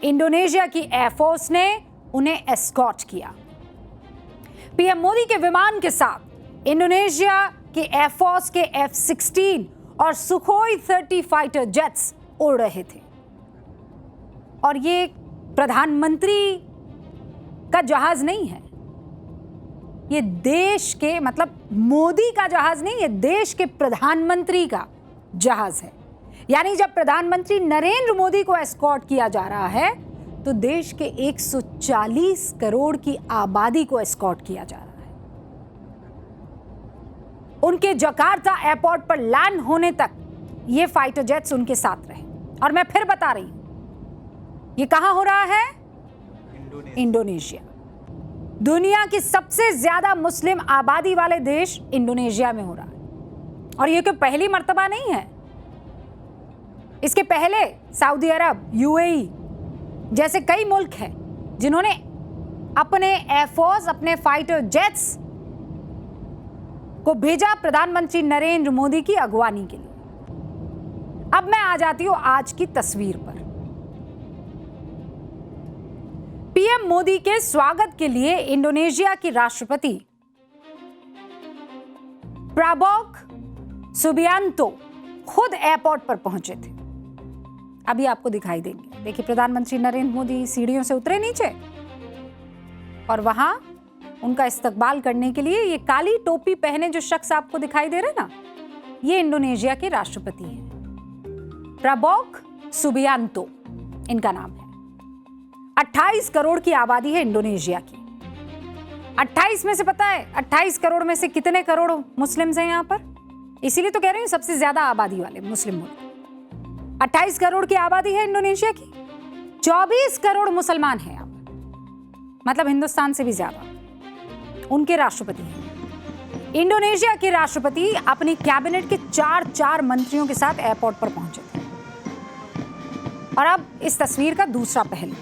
इंडोनेशिया की एयरफोर्स ने उन्हें एस्कॉर्ट किया। पीएम मोदी के विमान के साथ इंडोनेशिया के एयरफोर्स के F-16 और सुखोई 30 फाइटर जेट्स उड़ रहे थे। और ये प्रधानमंत्री का जहाज नहीं है, ये देश के मतलब मोदी का जहाज नहीं, ये देश के प्रधानमंत्री का जहाज है। यानी जब प्रधानमंत्री नरेंद्र मोदी को एस्कॉर्ट किया जा रहा है तो देश के 140 करोड़ की आबादी को एस्कॉर्ट किया जा रहा है। उनके जकार्ता एयरपोर्ट पर लैंड होने तक ये फाइटर जेट्स उनके साथ रहे। और मैं फिर बता रही हूं, ये कहां हो रहा है? इंडोनेशिया। दुनिया की सबसे ज्यादा मुस्लिम आबादी वाले देश इंडोनेशिया में हो रहा है। और ये कोई पहली मर्तबा नहीं है। इसके पहले सऊदी अरब, यूएई जैसे कई मुल्क हैं जिन्होंने अपने एयरफोर्स, अपने फाइटर जेट्स को भेजा प्रधानमंत्री नरेंद्र मोदी की अगवानी के लिए। अब मैं आ जाती हूं आज की तस्वीर पर। पीएम मोदी के स्वागत के लिए इंडोनेशिया की राष्ट्रपति प्राबोवो सुबियांतो खुद एयरपोर्ट पर पहुंचे थे। अभी आपको दिखाई देंगे। देखिए प्रधानमंत्री नरेंद्र मोदी सीढ़ियों से उतरे नीचे और वहां उनका इस्तकबाल करने के लिए ये काली टोपी पहने जो शख्स आपको दिखाई दे रहे हैं ना, ये इंडोनेशिया के राष्ट्रपति हैं। प्राबोवो सुबियांतो इनका नाम है। 28 करोड़ की आबादी है इंडोनेशिया की। 28 में से पता है 28 करोड़ में से कितने करोड़ मुस्लिम्स हैं यहाँ पर? इसीलिए तो कह रही हूँ सबसे ज्यादा आबादी वाले मुस्लिम मुल्क। 28 करोड़ की आबादी है इंडोनेशिया की, 24 करोड़ मुसलमान हैं यहाँ पर, मतलब हिंदुस्तान से भी ज्यादा। उनके राष्ट्रपति हैं। इंडोनेशिया के राष्ट्रपति अपनी कैबिनेट के 4 मंत्रियों के साथ एयरपोर्ट पर पहुंचे थे। और अब इस तस्वीर का दूसरा पहलू,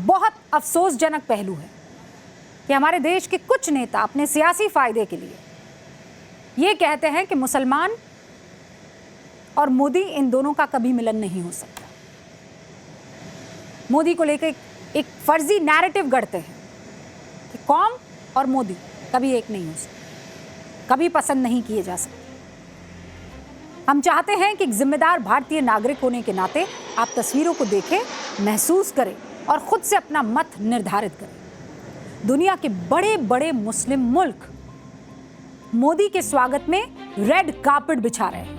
बहुत अफसोसजनक पहलू है कि हमारे देश के कुछ नेता अपने सियासी फायदे के लिए ये कहते हैं कि मुसलमान और मोदी, इन दोनों का कभी मिलन नहीं हो सकता। मोदी को लेकर एक फर्जी नैरेटिव गढ़ते हैं कि कौम और मोदी कभी एक नहीं हो सकते, कभी पसंद नहीं किए जा सकते। हम चाहते हैं कि एक जिम्मेदार भारतीय नागरिक होने के नाते आप तस्वीरों को देखें, महसूस करें और खुद से अपना मत निर्धारित करें। दुनिया के बड़े बड़े मुस्लिम मुल्क मोदी के स्वागत में रेड कार्पेट बिछा रहे हैं।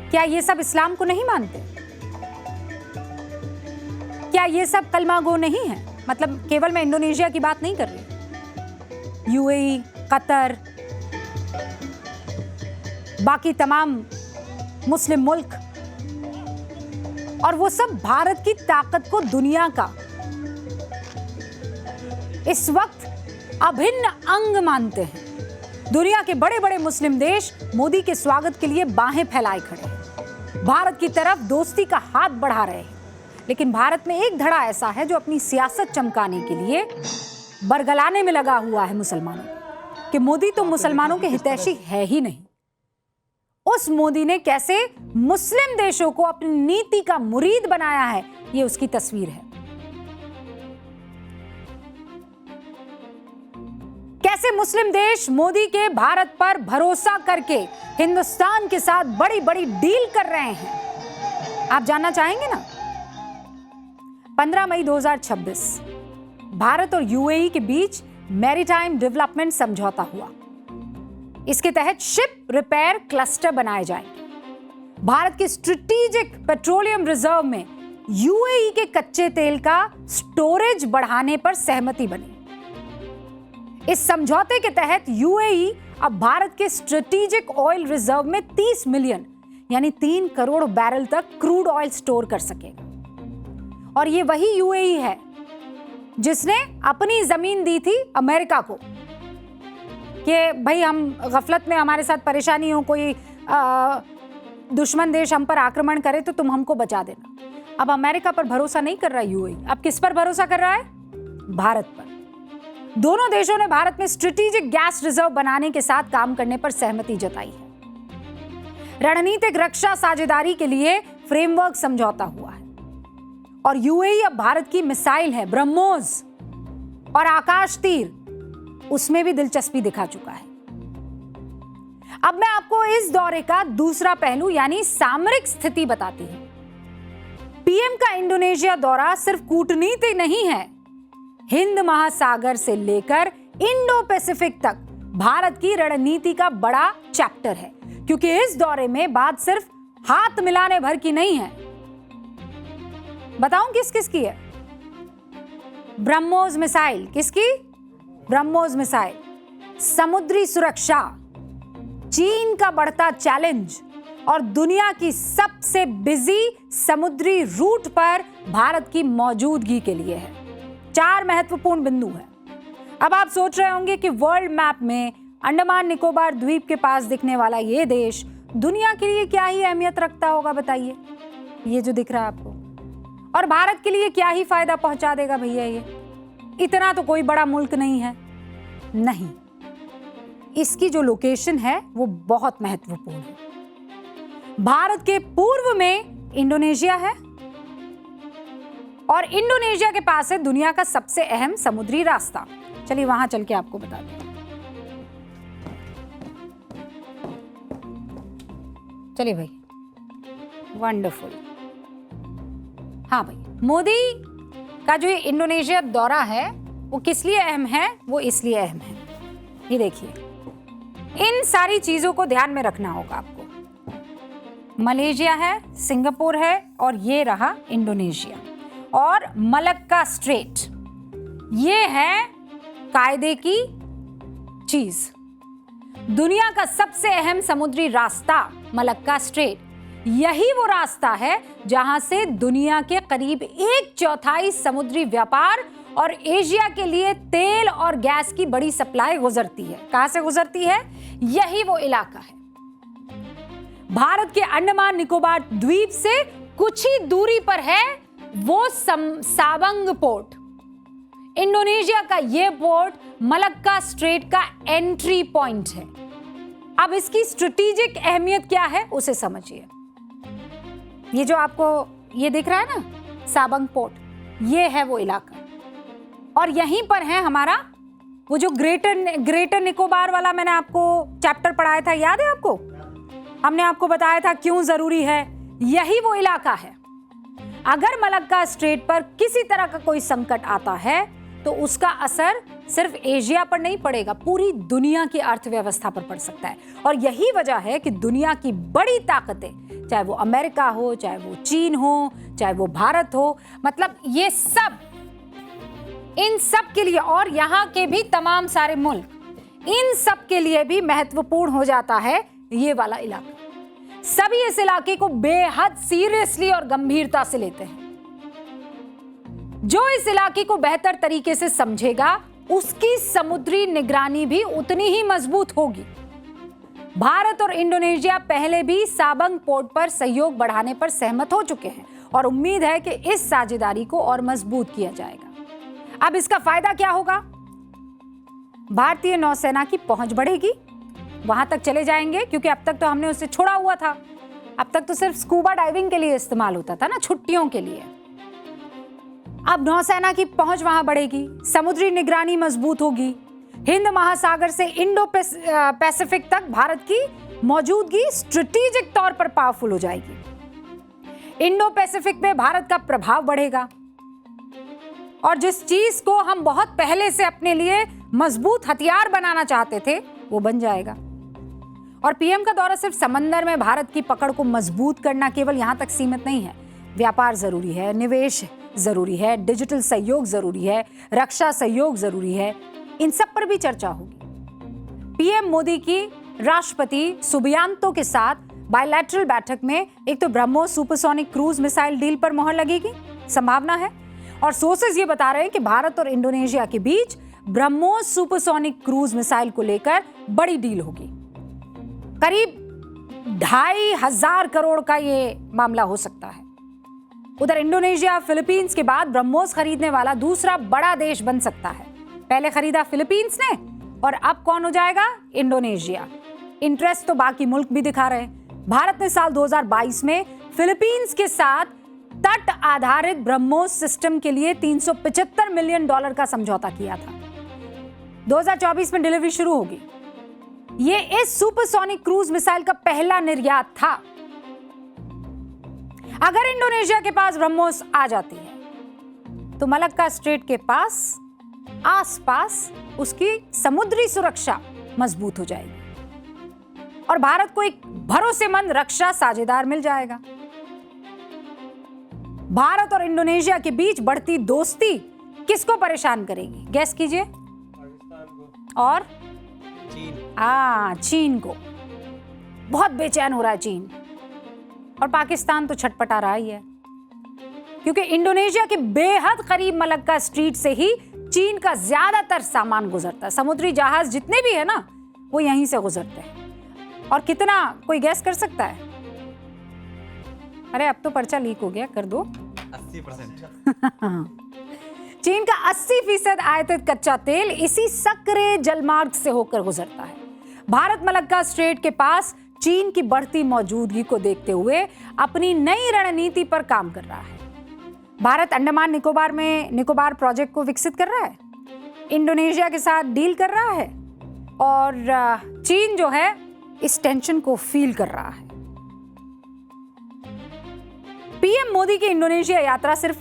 क्या ये सब इस्लाम को नहीं मानते? क्या ये सब कलमा गो नहीं है? मतलब केवल मैं इंडोनेशिया की बात नहीं कर रही, यूएई, कतर, बाकी तमाम मुस्लिम मुल्क, और वो सब भारत की ताकत को दुनिया का इस वक्त अभिन्न अंग मानते हैं। दुनिया के बड़े बड़े मुस्लिम देश मोदी के स्वागत के लिए बाहें फैलाए खड़े हैं, भारत की तरफ दोस्ती का हाथ बढ़ा रहे हैं। लेकिन भारत में एक धड़ा ऐसा है जो अपनी सियासत चमकाने के लिए बरगलाने में लगा हुआ है मुसलमानों कि मोदी तो मुसलमानों के हितैषी है ही नहीं। उस मोदी ने कैसे मुस्लिम देशों को अपनी नीति का मुरीद बनाया है, ये उसकी तस्वीर है। कैसे मुस्लिम देश मोदी के भारत पर भरोसा करके हिंदुस्तान के साथ बड़ी बड़ी डील कर रहे हैं, आप जानना चाहेंगे ना? 15 मई 2026 भारत और यूएई के बीच मैरीटाइम डेवलपमेंट समझौता हुआ। इसके तहत शिप रिपेयर क्लस्टर बनाए जाएंगे। भारत के स्ट्रेटेजिक पेट्रोलियम रिजर्व में यूएई के कच्चे तेल का स्टोरेज बढ़ाने पर सहमति बनी। इस समझौते के तहत यूएई अब भारत के स्ट्रेटेजिक ऑयल रिजर्व में 30 मिलियन यानी 3 करोड़ बैरल तक क्रूड ऑयल स्टोर कर सकेगा। और ये वही यूएई है जिसने अपनी जमीन दी थी अमेरिका को कि भाई हम गफलत में हमारे साथ परेशानी हो, कोई दुश्मन देश हम पर आक्रमण करे तो तुम हमको बचा देना। अब अमेरिका पर भरोसा नहीं कर रहा यूएई, अब किस पर भरोसा कर रहा है? भारत पर। दोनों देशों ने भारत में स्ट्रेटेजिक गैस रिजर्व बनाने के साथ काम करने पर सहमति जताई है। रणनीतिक रक्षा साझेदारी के लिए फ्रेमवर्क समझौता हुआ है और यूएई अब भारत की मिसाइल है ब्रह्मोस और आकाश तीर, उसमें भी दिलचस्पी दिखा चुका है। अब मैं आपको इस दौरे का दूसरा पहलू यानी सामरिक स्थिति बताती हूं। पीएम का इंडोनेशिया दौरा सिर्फ कूटनीति नहीं है, हिंद महासागर से लेकर इंडो पैसिफिक तक भारत की रणनीति का बड़ा चैप्टर है, क्योंकि इस दौरे में बात सिर्फ हाथ मिलाने भर की नहीं है। बताऊं किस किस की है? ब्रह्मोस मिसाइल। किसकी? ब्रह्मोस मिसाइल। समुद्री सुरक्षा, चीन का बढ़ता चैलेंज और दुनिया की सबसे बिजी समुद्री रूट पर भारत की मौजूदगी के लिए है। 4 महत्वपूर्ण बिंदु है। अब आप सोच रहे होंगे कि वर्ल्ड मैप में अंडमान निकोबार द्वीप के पास दिखने वाला ये देश दुनिया के लिए क्या ही अहमियत रखता होगा, बताइए। ये जो दिख रहा है आपको, और भारत के लिए क्या ही फायदा पहुंचा देगा भैया, ये इतना तो कोई बड़ा मुल्क नहीं है। नहीं, इसकी जो लोकेशन है वो बहुत महत्वपूर्ण है। भारत के पूर्व में इंडोनेशिया है और इंडोनेशिया के पास है दुनिया का सबसे अहम समुद्री रास्ता। चलिए वहां चल के आपको बताते हैं। चलिए भाई, वंडरफुल। हाँ भाई, मोदी का जो ये इंडोनेशिया दौरा है वो किस लिए अहम है? वो इसलिए अहम है, ये देखिए, इन सारी चीजों को ध्यान में रखना होगा आपको। मलेशिया है, सिंगापुर है और ये रहा इंडोनेशिया। और मलक्का स्ट्रेट, ये है कायदे की चीज। दुनिया का सबसे अहम समुद्री रास्ता मलक्का स्ट्रेट, यही वो रास्ता है जहां से दुनिया के करीब 1/4 समुद्री व्यापार और एशिया के लिए तेल और गैस की बड़ी सप्लाई गुजरती है। कहां से गुजरती है? यही वो इलाका है। भारत के अंडमान निकोबार द्वीप से कुछ ही दूरी पर है वो साबंग पोर्ट। इंडोनेशिया का ये पोर्ट मलक्का स्ट्रेट का एंट्री पॉइंट है। अब इसकी स्ट्रेटेजिक अहमियत क्या है उसे समझिए। ये जो आपको ये दिख रहा है ना, साबंग पोर्ट, ये है वो इलाका और यहीं पर है हमारा वो जो ग्रेटर निकोबार वाला मैंने आपको चैप्टर पढ़ाया था, याद है आपको? हमने आपको बताया था क्यों जरूरी है। यही वो इलाका है। अगर मलक्का स्ट्रेट पर किसी तरह का कोई संकट आता है तो उसका असर सिर्फ एशिया पर नहीं पड़ेगा, पूरी दुनिया की अर्थव्यवस्था पर पड़ सकता है। और यही वजह है कि दुनिया की बड़ी ताकतें, चाहे वो अमेरिका हो, चाहे वो चीन हो, चाहे वो भारत हो, मतलब ये सब, इन सब के लिए, और यहाँ के भी तमाम सारे मुल्क, इन सब के लिए भी महत्वपूर्ण हो जाता है ये वाला इलाका। सभी इस इलाके को बेहद सीरियसली और गंभीरता से लेते हैं। जो इस इलाके को बेहतर तरीके से समझेगा उसकी समुद्री निगरानी भी उतनी ही मजबूत होगी। भारत और इंडोनेशिया पहले भी साबंग पोर्ट पर सहयोग बढ़ाने पर सहमत हो चुके हैं और उम्मीद है कि इस साझेदारी को और मजबूत किया जाएगा। अब इसका फायदा क्या होगा? भारतीय नौसेना की पहुंच बढ़ेगी, वहां तक चले जाएंगे, क्योंकि अब तक तो हमने उसे छोड़ा हुआ था। अब तक तो सिर्फ स्कूबा डाइविंग के लिए इस्तेमाल होता था ना, छुट्टियों के लिए। अब नौसेना की पहुंच वहां बढ़ेगी, समुद्री निगरानी मजबूत होगी, हिंद महासागर से इंडो पैसिफिक तक भारत की मौजूदगी स्ट्रेटेजिक तौर पर पावरफुल हो जाएगी। इंडो पैसिफिक में भारत का प्रभाव बढ़ेगा। और जिस चीज को हम बहुत पहले से अपने लिए मजबूत हथियार बनाना चाहते थे वो बन जाएगा। और पीएम का दौरा सिर्फ समंदर में भारत की पकड़ को मजबूत करना केवल यहां तक सीमित नहीं है। व्यापार जरूरी है, निवेश जरूरी है, डिजिटल सहयोग जरूरी है, रक्षा सहयोग जरूरी है। इन सब पर भी चर्चा होगी। पीएम मोदी की राष्ट्रपति सुबियांतो के साथ बायलैटरल बैठक में एक तो BrahMos supersonic cruise missile deal पर मोहर लगेगी, संभावना है। और सोर्सेज ये बता रहे हैं कि भारत और इंडोनेशिया के बीच ब्रह्मोस सुपरसोनिक क्रूज मिसाइल को लेकर बड़ी डील होगी। करीब 2,500 करोड़ का ये मामला हो सकता है। उधर इंडोनेशिया फिलीपींस के बाद ब्रह्मोस खरीदने वाला दूसरा बड़ा देश बन सकता है। पहले खरीदा फिलीपींस ने और अब कौन हो जाएगा? इंडोनेशिया। इंटरेस्ट तो बाकी मुल्क भी दिखा रहे हैं। भारत ने साल 2022 में फिलीपींस के साथ तट आधारित ब्रह्मोस सिस्टम के लिए $375 मिलियन का समझौता किया था। 2024 में डिलीवरी शुरू होगी। ये इस सुपरसोनिक क्रूज मिसाइल का पहला निर्यात था। अगर इंडोनेशिया के पास ब्रह्मोस आ जाती है तो मलक्का स्ट्रेट के पास आसपास उसकी समुद्री सुरक्षा मजबूत हो जाएगी और भारत को एक भरोसेमंद रक्षा साझेदार मिल जाएगा। भारत और इंडोनेशिया के बीच बढ़ती दोस्ती किसको परेशान करेगी? गैस कीजिए। और चीन को। बहुत बेचैन हो रहा है चीन। और पाकिस्तान तो छटपटा रहा ही है क्योंकि इंडोनेशिया के बेहद करीब मलक्का स्ट्रीट से ही चीन का ज्यादातर सामान गुजरता है। समुद्री जहाज जितने भी है ना वो यहीं से गुजरते हैं। और कितना, कोई गैस कर सकता है? अरे अब तो पर्चा लीक हो गया, कर दो। 80%। चीन का 80% आयातित कच्चा तेल इसी सक्रिय जलमार्ग से होकर गुजरता है। भारत मलक्का स्ट्रेट के पास चीन की बढ़ती मौजूदगी को देखते हुए अपनी नई रणनीति पर काम कर रहा है। भारत अंडमान निकोबार में निकोबार प्रोजेक्ट को विकसित कर रहा है, इंडोनेशिया के साथ डील कर रहा है और चीन जो है इस टेंशन को फील कर रहा है। पीएम मोदी की इंडोनेशिया यात्रा सिर्फ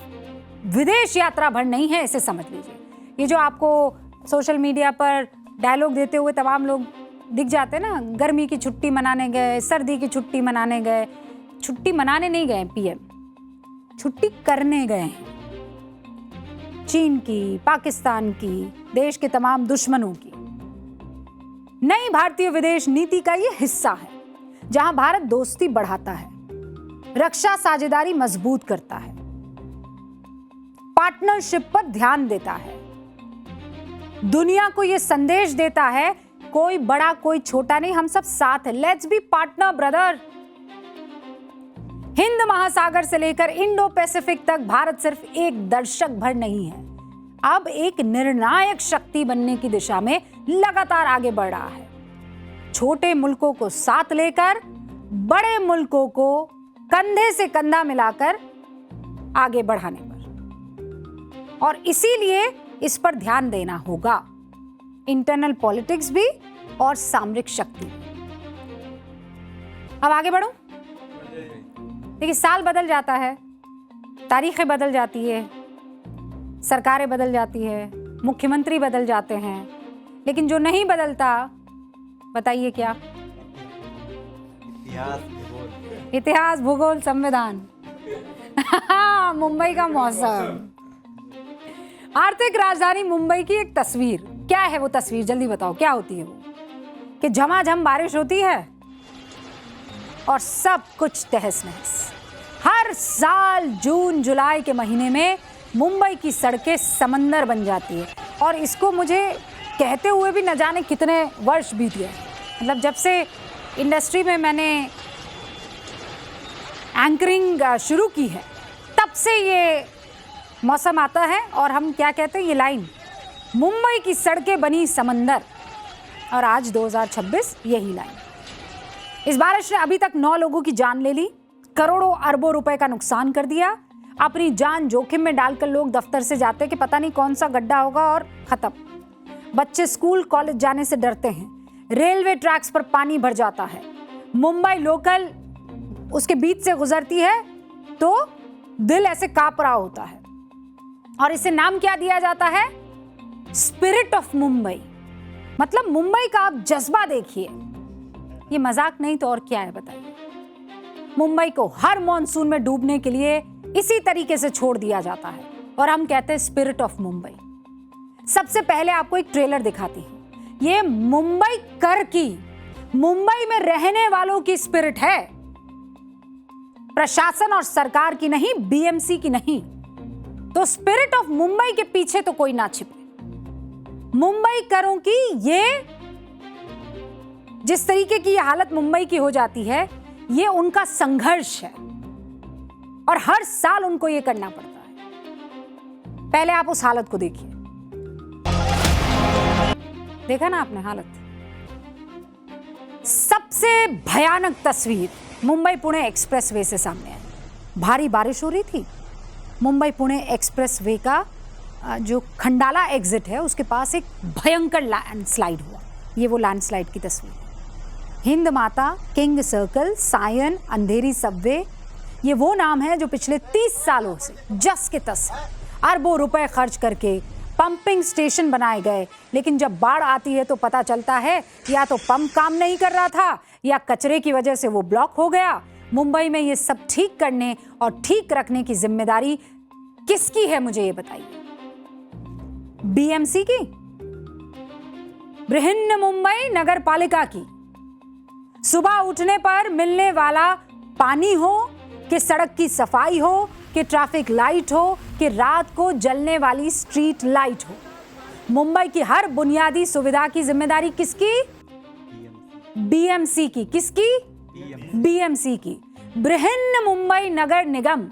विदेश यात्रा भर नहीं है, इसे समझ लीजिए। ये जो आपको सोशल मीडिया पर डायलॉग देते हुए तमाम लोग दिख जाते हैं ना, गर्मी की छुट्टी मनाने गए, सर्दी की छुट्टी मनाने गए। छुट्टी मनाने नहीं गए पीएम, छुट्टी करने गए हैं। चीन की, पाकिस्तान की, देश के तमाम दुश्मनों की। नई भारतीय विदेश नीति का ये हिस्सा है जहां भारत दोस्ती बढ़ाता है, रक्षा साझेदारी मजबूत करता है, पार्टनरशिप पर ध्यान देता है, दुनिया को यह संदेश देता है कोई बड़ा कोई छोटा नहीं, हम सब साथ हैं। Let's be partner brother. Hind महासागर से लेकर इंडो पैसिफिक तक भारत सिर्फ एक दर्शक भर नहीं है, अब एक निर्णायक शक्ति बनने की दिशा में लगातार आगे बढ़ रहा है। छोटे मुल्कों को साथ लेकर बड़े मुल्कों को कंधे से कंधा मिलाकर आगे बढ़ाने पर, और इसीलिए इस पर ध्यान देना होगा, इंटरनल पॉलिटिक्स भी और सामरिक शक्ति। अब आगे बढ़ूं। देखिए, साल बदल जाता है, तारीखें बदल जाती है, सरकारें बदल जाती है, मुख्यमंत्री बदल जाते हैं, लेकिन जो नहीं बदलता, बताइए क्या? इतिहास, भूगोल, संविधान। मुंबई का मौसम। आर्थिक राजधानी मुंबई की एक तस्वीर। क्या है वो तस्वीर? जल्दी बताओ, क्या होती है वो? कि झमाझम बारिश होती है और सब कुछ तहस नहस। हर साल जून जुलाई के महीने में मुंबई की सड़कें समंदर बन जाती है, और इसको मुझे कहते हुए भी न जाने कितने वर्ष बीत गए। मतलब जब से इंडस्ट्री में मैंने एंकरिंग शुरू की है तब से ये मौसम आता है, और हम क्या कहते हैं, ये लाइन, मुंबई की सड़कें बनी समंदर, और आज 2026 यही लाइन। इस बारिश ने अभी तक 9 लोगों की जान ले ली, करोड़ों अरबों रुपए का नुकसान कर दिया। अपनी जान जोखिम में डालकर लोग दफ्तर से जाते कि पता नहीं कौन सा गड्ढा होगा, और खत्म। बच्चे स्कूल कॉलेज जाने से डरते हैं। रेलवे ट्रैक्स पर पानी भर जाता है। मुंबई लोकल उसके बीच से गुजरती है तो दिल ऐसे कांप रहा होता है। और इसे नाम क्या दिया जाता है? Spirit of Mumbai. मतलब मुंबई का आप जज्बा देखिए, ये मजाक नहीं तो और क्या है बताइए। मुंबई को हर मॉनसून में डूबने के लिए इसी तरीके से छोड़ दिया जाता है और हम कहते हैं स्पिरिट ऑफ मुंबई। सबसे पहले आपको एक ट्रेलर दिखाती हूं। ये मुंबई कर की, मुंबई में रहने वालों की स्पिरिट है, प्रशासन और सरकार की नहीं, बीएमसी की नहीं। तो स्पिरिट ऑफ मुंबई के पीछे तो कोई ना छिपे। मुंबई करों की ये जिस तरीके की ये हालत मुंबई की हो जाती है, ये उनका संघर्ष है और हर साल उनको ये करना पड़ता है। पहले आप उस हालत को देखिए। देखा ना आपने हालत? सबसे भयानक तस्वीर मुंबई पुणे एक्सप्रेसवे से सामने आई। भारी बारिश हो रही थी। मुंबई पुणे एक्सप्रेसवे का जो खंडाला एग्जिट है उसके पास एक भयंकर लैंडस्लाइड हुआ। ये वो लैंडस्लाइड की तस्वीर है। हिंद माता, किंग सर्कल, सायन, अंधेरी सबवे, ये वो नाम है जो पिछले 30 सालों से जस के तस है। अरबों रुपए खर्च करके पंपिंग स्टेशन बनाए गए, लेकिन जब बाढ़ आती है तो पता चलता है या तो पंप काम नहीं कर रहा था या कचरे की वजह से वो ब्लॉक हो गया। मुंबई में ये सब ठीक करने और ठीक रखने की जिम्मेदारी किसकी है, मुझे ये बताइए? बीएमसी की? बृहन्न मुंबई नगर पालिका की? सुबह उठने पर मिलने वाला पानी हो कि सड़क की सफाई हो कि ट्रैफिक लाइट हो कि रात को जलने वाली स्ट्रीट लाइट हो, मुंबई की हर बुनियादी सुविधा की जिम्मेदारी किसकी? बीएमसी की। किसकी? बीएमसी की। बृहन्न मुंबई नगर निगम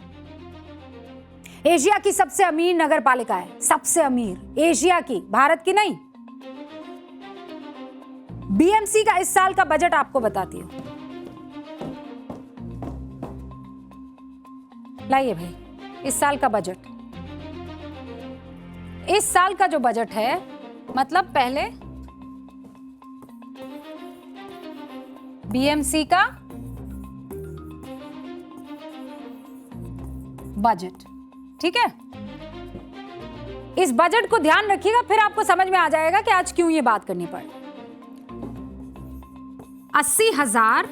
एशिया की सबसे अमीर नगर पालिका है। सबसे अमीर एशिया की, भारत की नहीं। बीएमसी का इस साल का बजट आपको बताती हूं। लाइए भाई, इस साल का बजट। इस साल का जो बजट है, मतलब पहले बीएमसी का बजट, ठीक है? इस बजट को ध्यान रखिएगा, फिर आपको समझ में आ जाएगा कि आज क्यों ये बात करनी पड़ी। 80,000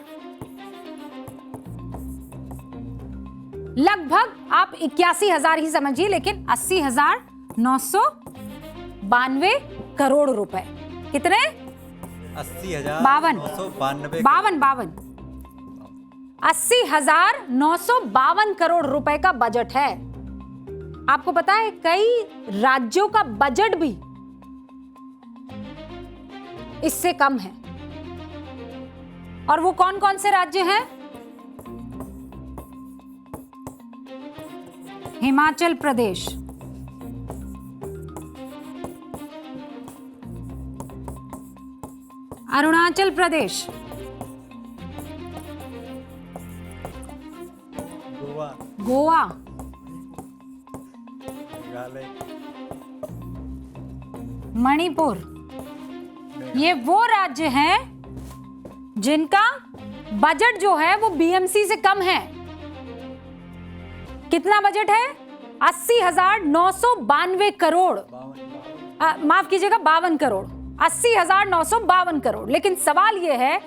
लगभग, आप 81,000 ही समझिए, लेकिन 80,992 करोड़ रुपए। कितने? 80,952 करोड़ रुपए का बजट है। आपको पता है कई राज्यों का बजट भी इससे कम है। और वो कौन कौन से राज्य हैं? हिमाचल प्रदेश, अरुणाचल प्रदेश, गोवा, मणिपुर। ये वो राज्य हैं जिनका बजट जो है वो बीएमसी से कम है। कितना बजट है? 80,992 करोड़, माफ कीजिएगा 52 करोड़, 80,952 करोड़। लेकिन सवाल यह है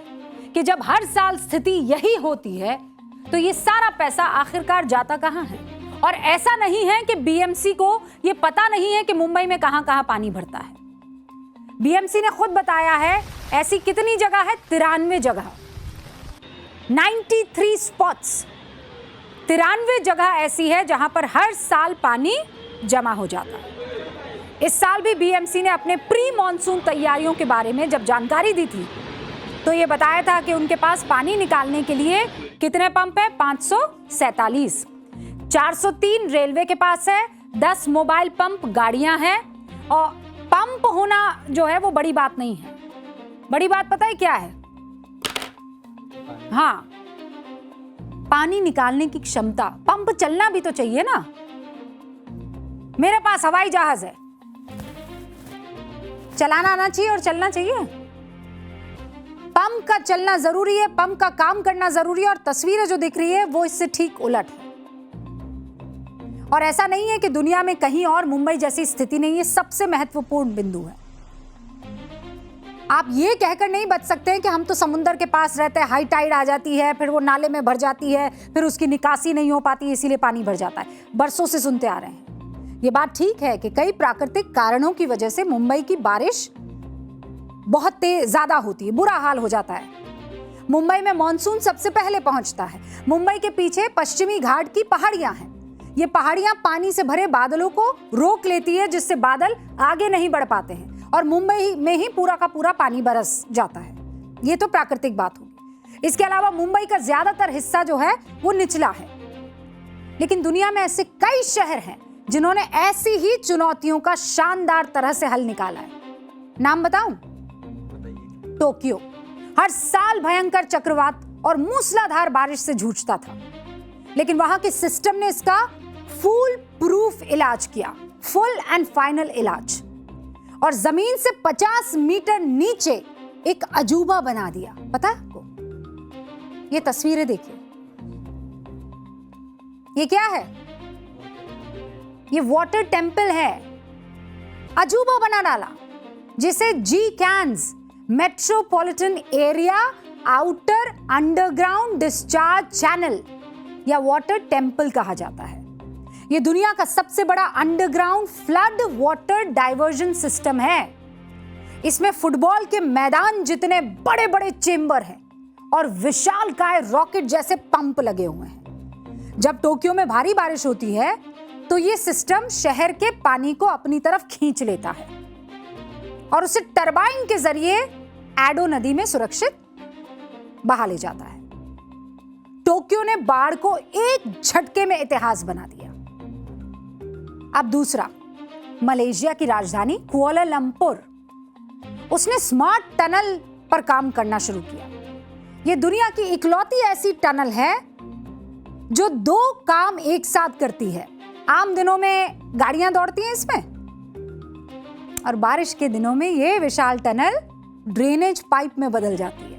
कि जब हर साल स्थिति यही होती है तो ये सारा पैसा आखिरकार जाता कहां है? और ऐसा नहीं है कि बीएमसी को ये पता नहीं है कि मुंबई में कहां कहां पानी भरता है। बीएमसी ने खुद बताया है ऐसी कितनी जगह है? 93 जगह, 93 स्पॉट्स, 93 जगह ऐसी है जहां पर हर साल पानी जमा हो जाता है। इस साल भी बीएमसी ने अपने प्री मॉनसून तैयारियों के बारे में जब जानकारी दी थी तो ये बताया था कि उनके पास पानी निकालने के लिए कितने पंप है? 547, 403 रेलवे के पास है, 10 मोबाइल पंप गाड़ियां हैं। और पंप होना जो है वो बड़ी बात नहीं है। बड़ी बात पता है क्या है? हाँ, पानी निकालने की क्षमता। पंप चलना भी तो चाहिए ना। मेरे पास हवाई जहाज है, चलाना आना चाहिए और चलना चाहिए। पंप का चलना जरूरी है, पंप का काम करना जरूरी है। और तस्वीरें जो दिख रही है वो इससे ठीक उलट है। और ऐसा नहीं है कि दुनिया में कहीं और मुंबई जैसी स्थिति नहीं है, सबसे महत्वपूर्ण बिंदु है। आप ये कहकर नहीं बच सकते हैं कि हम तो समुद्र के पास रहते हैं, हाई टाइड आ जाती है, फिर वो नाले में भर जाती है, फिर उसकी निकासी नहीं हो पाती, इसीलिए पानी भर जाता है। बरसों से सुनते आ रहे हैं। ये बात ठीक है कि कई प्राकृतिक कारणों की वजह से मुंबई की बारिश बहुत ज्यादा होती है, बुरा हाल हो जाता है। मुंबई में मॉनसून सबसे पहले पहुंचता है। मुंबई के पीछे पश्चिमी घाट की पहाड़ियां हैं। ये पहाड़ियां पानी से भरे बादलों को रोक लेती है, जिससे बादल आगे नहीं बढ़ पाते हैं और मुंबई में ही पूरा का पूरा पानी बरस जाता है। ये तो प्राकृतिक बात होगी। इसके अलावा मुंबई का ज्यादातर हिस्सा जो है वो निचला है। लेकिन दुनिया में ऐसे कई शहर हैं जिन्होंने ऐसी ही चुनौतियों का शानदार तरह से हल निकाला है। नाम बताऊं? टोक्यो हर साल भयंकर चक्रवात और मूसलाधार बारिश से जूझता था, लेकिन वहां के सिस्टम ने इसका फुल प्रूफ इलाज किया, फुल एंड फाइनल इलाज, और जमीन से 50 मीटर नीचे एक अजूबा बना दिया। पता है आपको? ये तस्वीरें देखिए, ये क्या है? ये वाटर टेंपल है। अजूबा बना डाला जिसे GCANS metropolitan area outer underground discharge channel या वाटर टेंपल कहा जाता है। यह दुनिया का सबसे बड़ा underground flood water diversion system है। इसमें फुटबॉल के मैदान जितने बड़े बड़े चेंबर हैं और विशालकाय रॉकेट जैसे पंप लगे हुए हैं। जब टोक्यो में भारी बारिश होती है तो यह सिस्टम शहर के पानी को अपनी तरफ खींच लेता है और उसे टरबाइन के जरिए एडो नदी में सुरक्षित बहा ले जाता है। टोक्यो ने बाढ़ को एक झटके में इतिहास बना दिया। अब दूसरा, मलेशिया की राजधानी कुआलालंपुर, उसने स्मार्ट टनल पर काम करना शुरू किया। यह दुनिया की इकलौती ऐसी टनल है जो 2 काम एक साथ करती है। आम दिनों में गाड़ियां दौड़ती हैं इसमें, और बारिश के दिनों में यह विशाल टनल ड्रेनेज पाइप में बदल जाती है।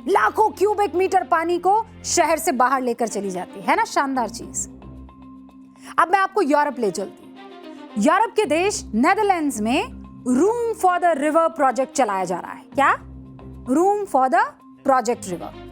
लाखों क्यूबिक मीटर पानी को शहर से बाहर लेकर चली जाती है ना? शानदार चीज। अब मैं आपको यूरोप ले चलती हूं। यूरोप के देश नेदरलैंड्स में room for the river project चलाया जा रहा है। क्या? Room for the project river.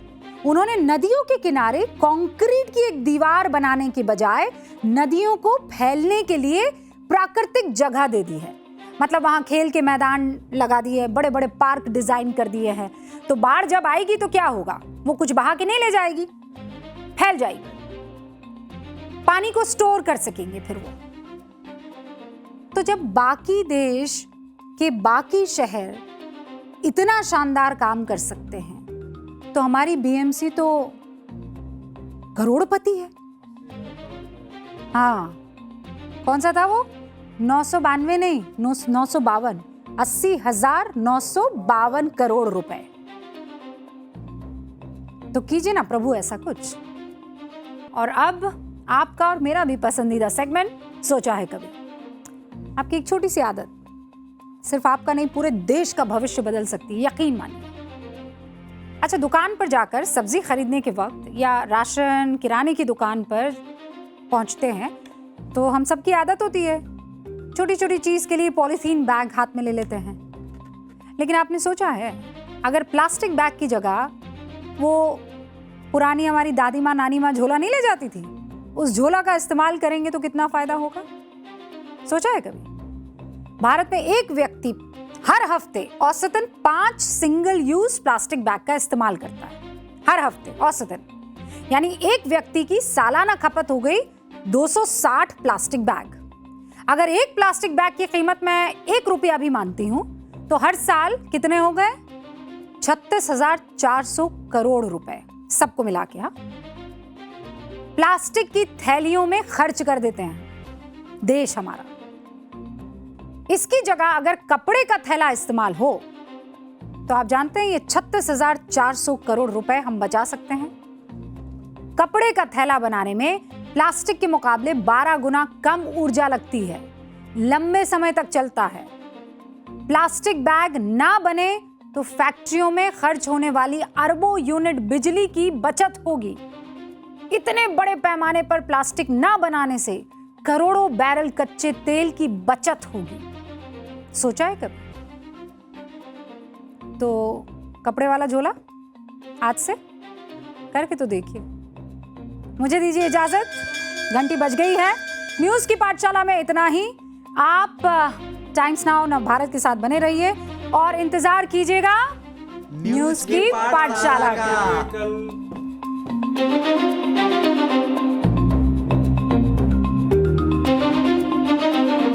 उन्होंने नदियों के किनारे कंक्रीट की एक दीवार बनाने के बजाय नदियों को फैलने के लिए प्राकृतिक जगह दे दी है। मतलब वहां खेल के मैदान लगा दिए, बड़े बड़े पार्क डिजाइन कर दिए हैं। तो बाढ़ जब आएगी तो क्या होगा? वो कुछ बहा के नहीं ले जाएगी, फैल जाएगी, पानी को स्टोर कर सकेंगे फिर वो। तो जब बाकी देश के बाकी शहर इतना शानदार काम कर सकते हैं तो हमारी BMC तो करोड़पति है। हाँ, कौन सा था वो? 992 नहीं, 952, 80,952 करोड़ रुपए। तो कीजिए ना प्रभु ऐसा कुछ। और अब आपका और मेरा भी पसंदीदा सेगमेंट, सोचा है कभी। आपकी एक छोटी सी आदत सिर्फ आपका नहीं, पूरे देश का भविष्य बदल सकती है, यकीन मानिए। अच्छा, दुकान पर जाकर सब्जी खरीदने के वक्त या राशन किराने की दुकान पर पहुंचते हैं तो हम सबकी आदत होती है छोटी छोटी चीज के लिए पॉलीथीन बैग हाथ में ले लेते हैं। लेकिन आपने सोचा है अगर प्लास्टिक बैग की जगह वो पुरानी हमारी दादी माँ नानी माँ झोला नहीं ले जाती थी, उस झोला का इस्तेमाल करेंगे तो कितना फायदा होगा? सोचा है कभी? भारत में एक व्यक्ति हर हफ्ते औसतन 5 सिंगल यूज प्लास्टिक बैग का इस्तेमाल करता है। हर हफ्ते औसतन, यानी एक व्यक्ति की सालाना खपत हो गई 260 प्लास्टिक बैग। अगर एक प्लास्टिक बैग की कीमत मैं 1 रुपया भी मानती हूं तो हर साल कितने हो गए? 36,400 करोड़ रुपए सबको मिला के। हाँ, प्लास्टिक की थैलियों में खर्च कर देते हैं देश हमारा। इसकी जगह अगर कपड़े का थैला इस्तेमाल हो तो आप जानते हैं ये 36,400 करोड़ रुपए हम बचा सकते हैं। कपड़े का थैला बनाने में प्लास्टिक के मुकाबले 12 गुना कम ऊर्जा लगती है, लंबे समय तक चलता है। प्लास्टिक बैग ना बने तो फैक्ट्रियों में खर्च होने वाली अरबों यूनिट बिजली की बचत होगी। इतने बड़े पैमाने पर प्लास्टिक ना बनाने से करोड़ों बैरल कच्चे तेल की बचत होगी। सोचा है कभी? तो कपड़े वाला झोला आज से करके तो देखिए। मुझे दीजिए इजाजत, घंटी बज गई है। न्यूज की पाठशाला में इतना ही। आप टाइम्स नाउ न भारत के साथ बने रहिए और इंतजार कीजिएगा न्यूज की पाठशाला का।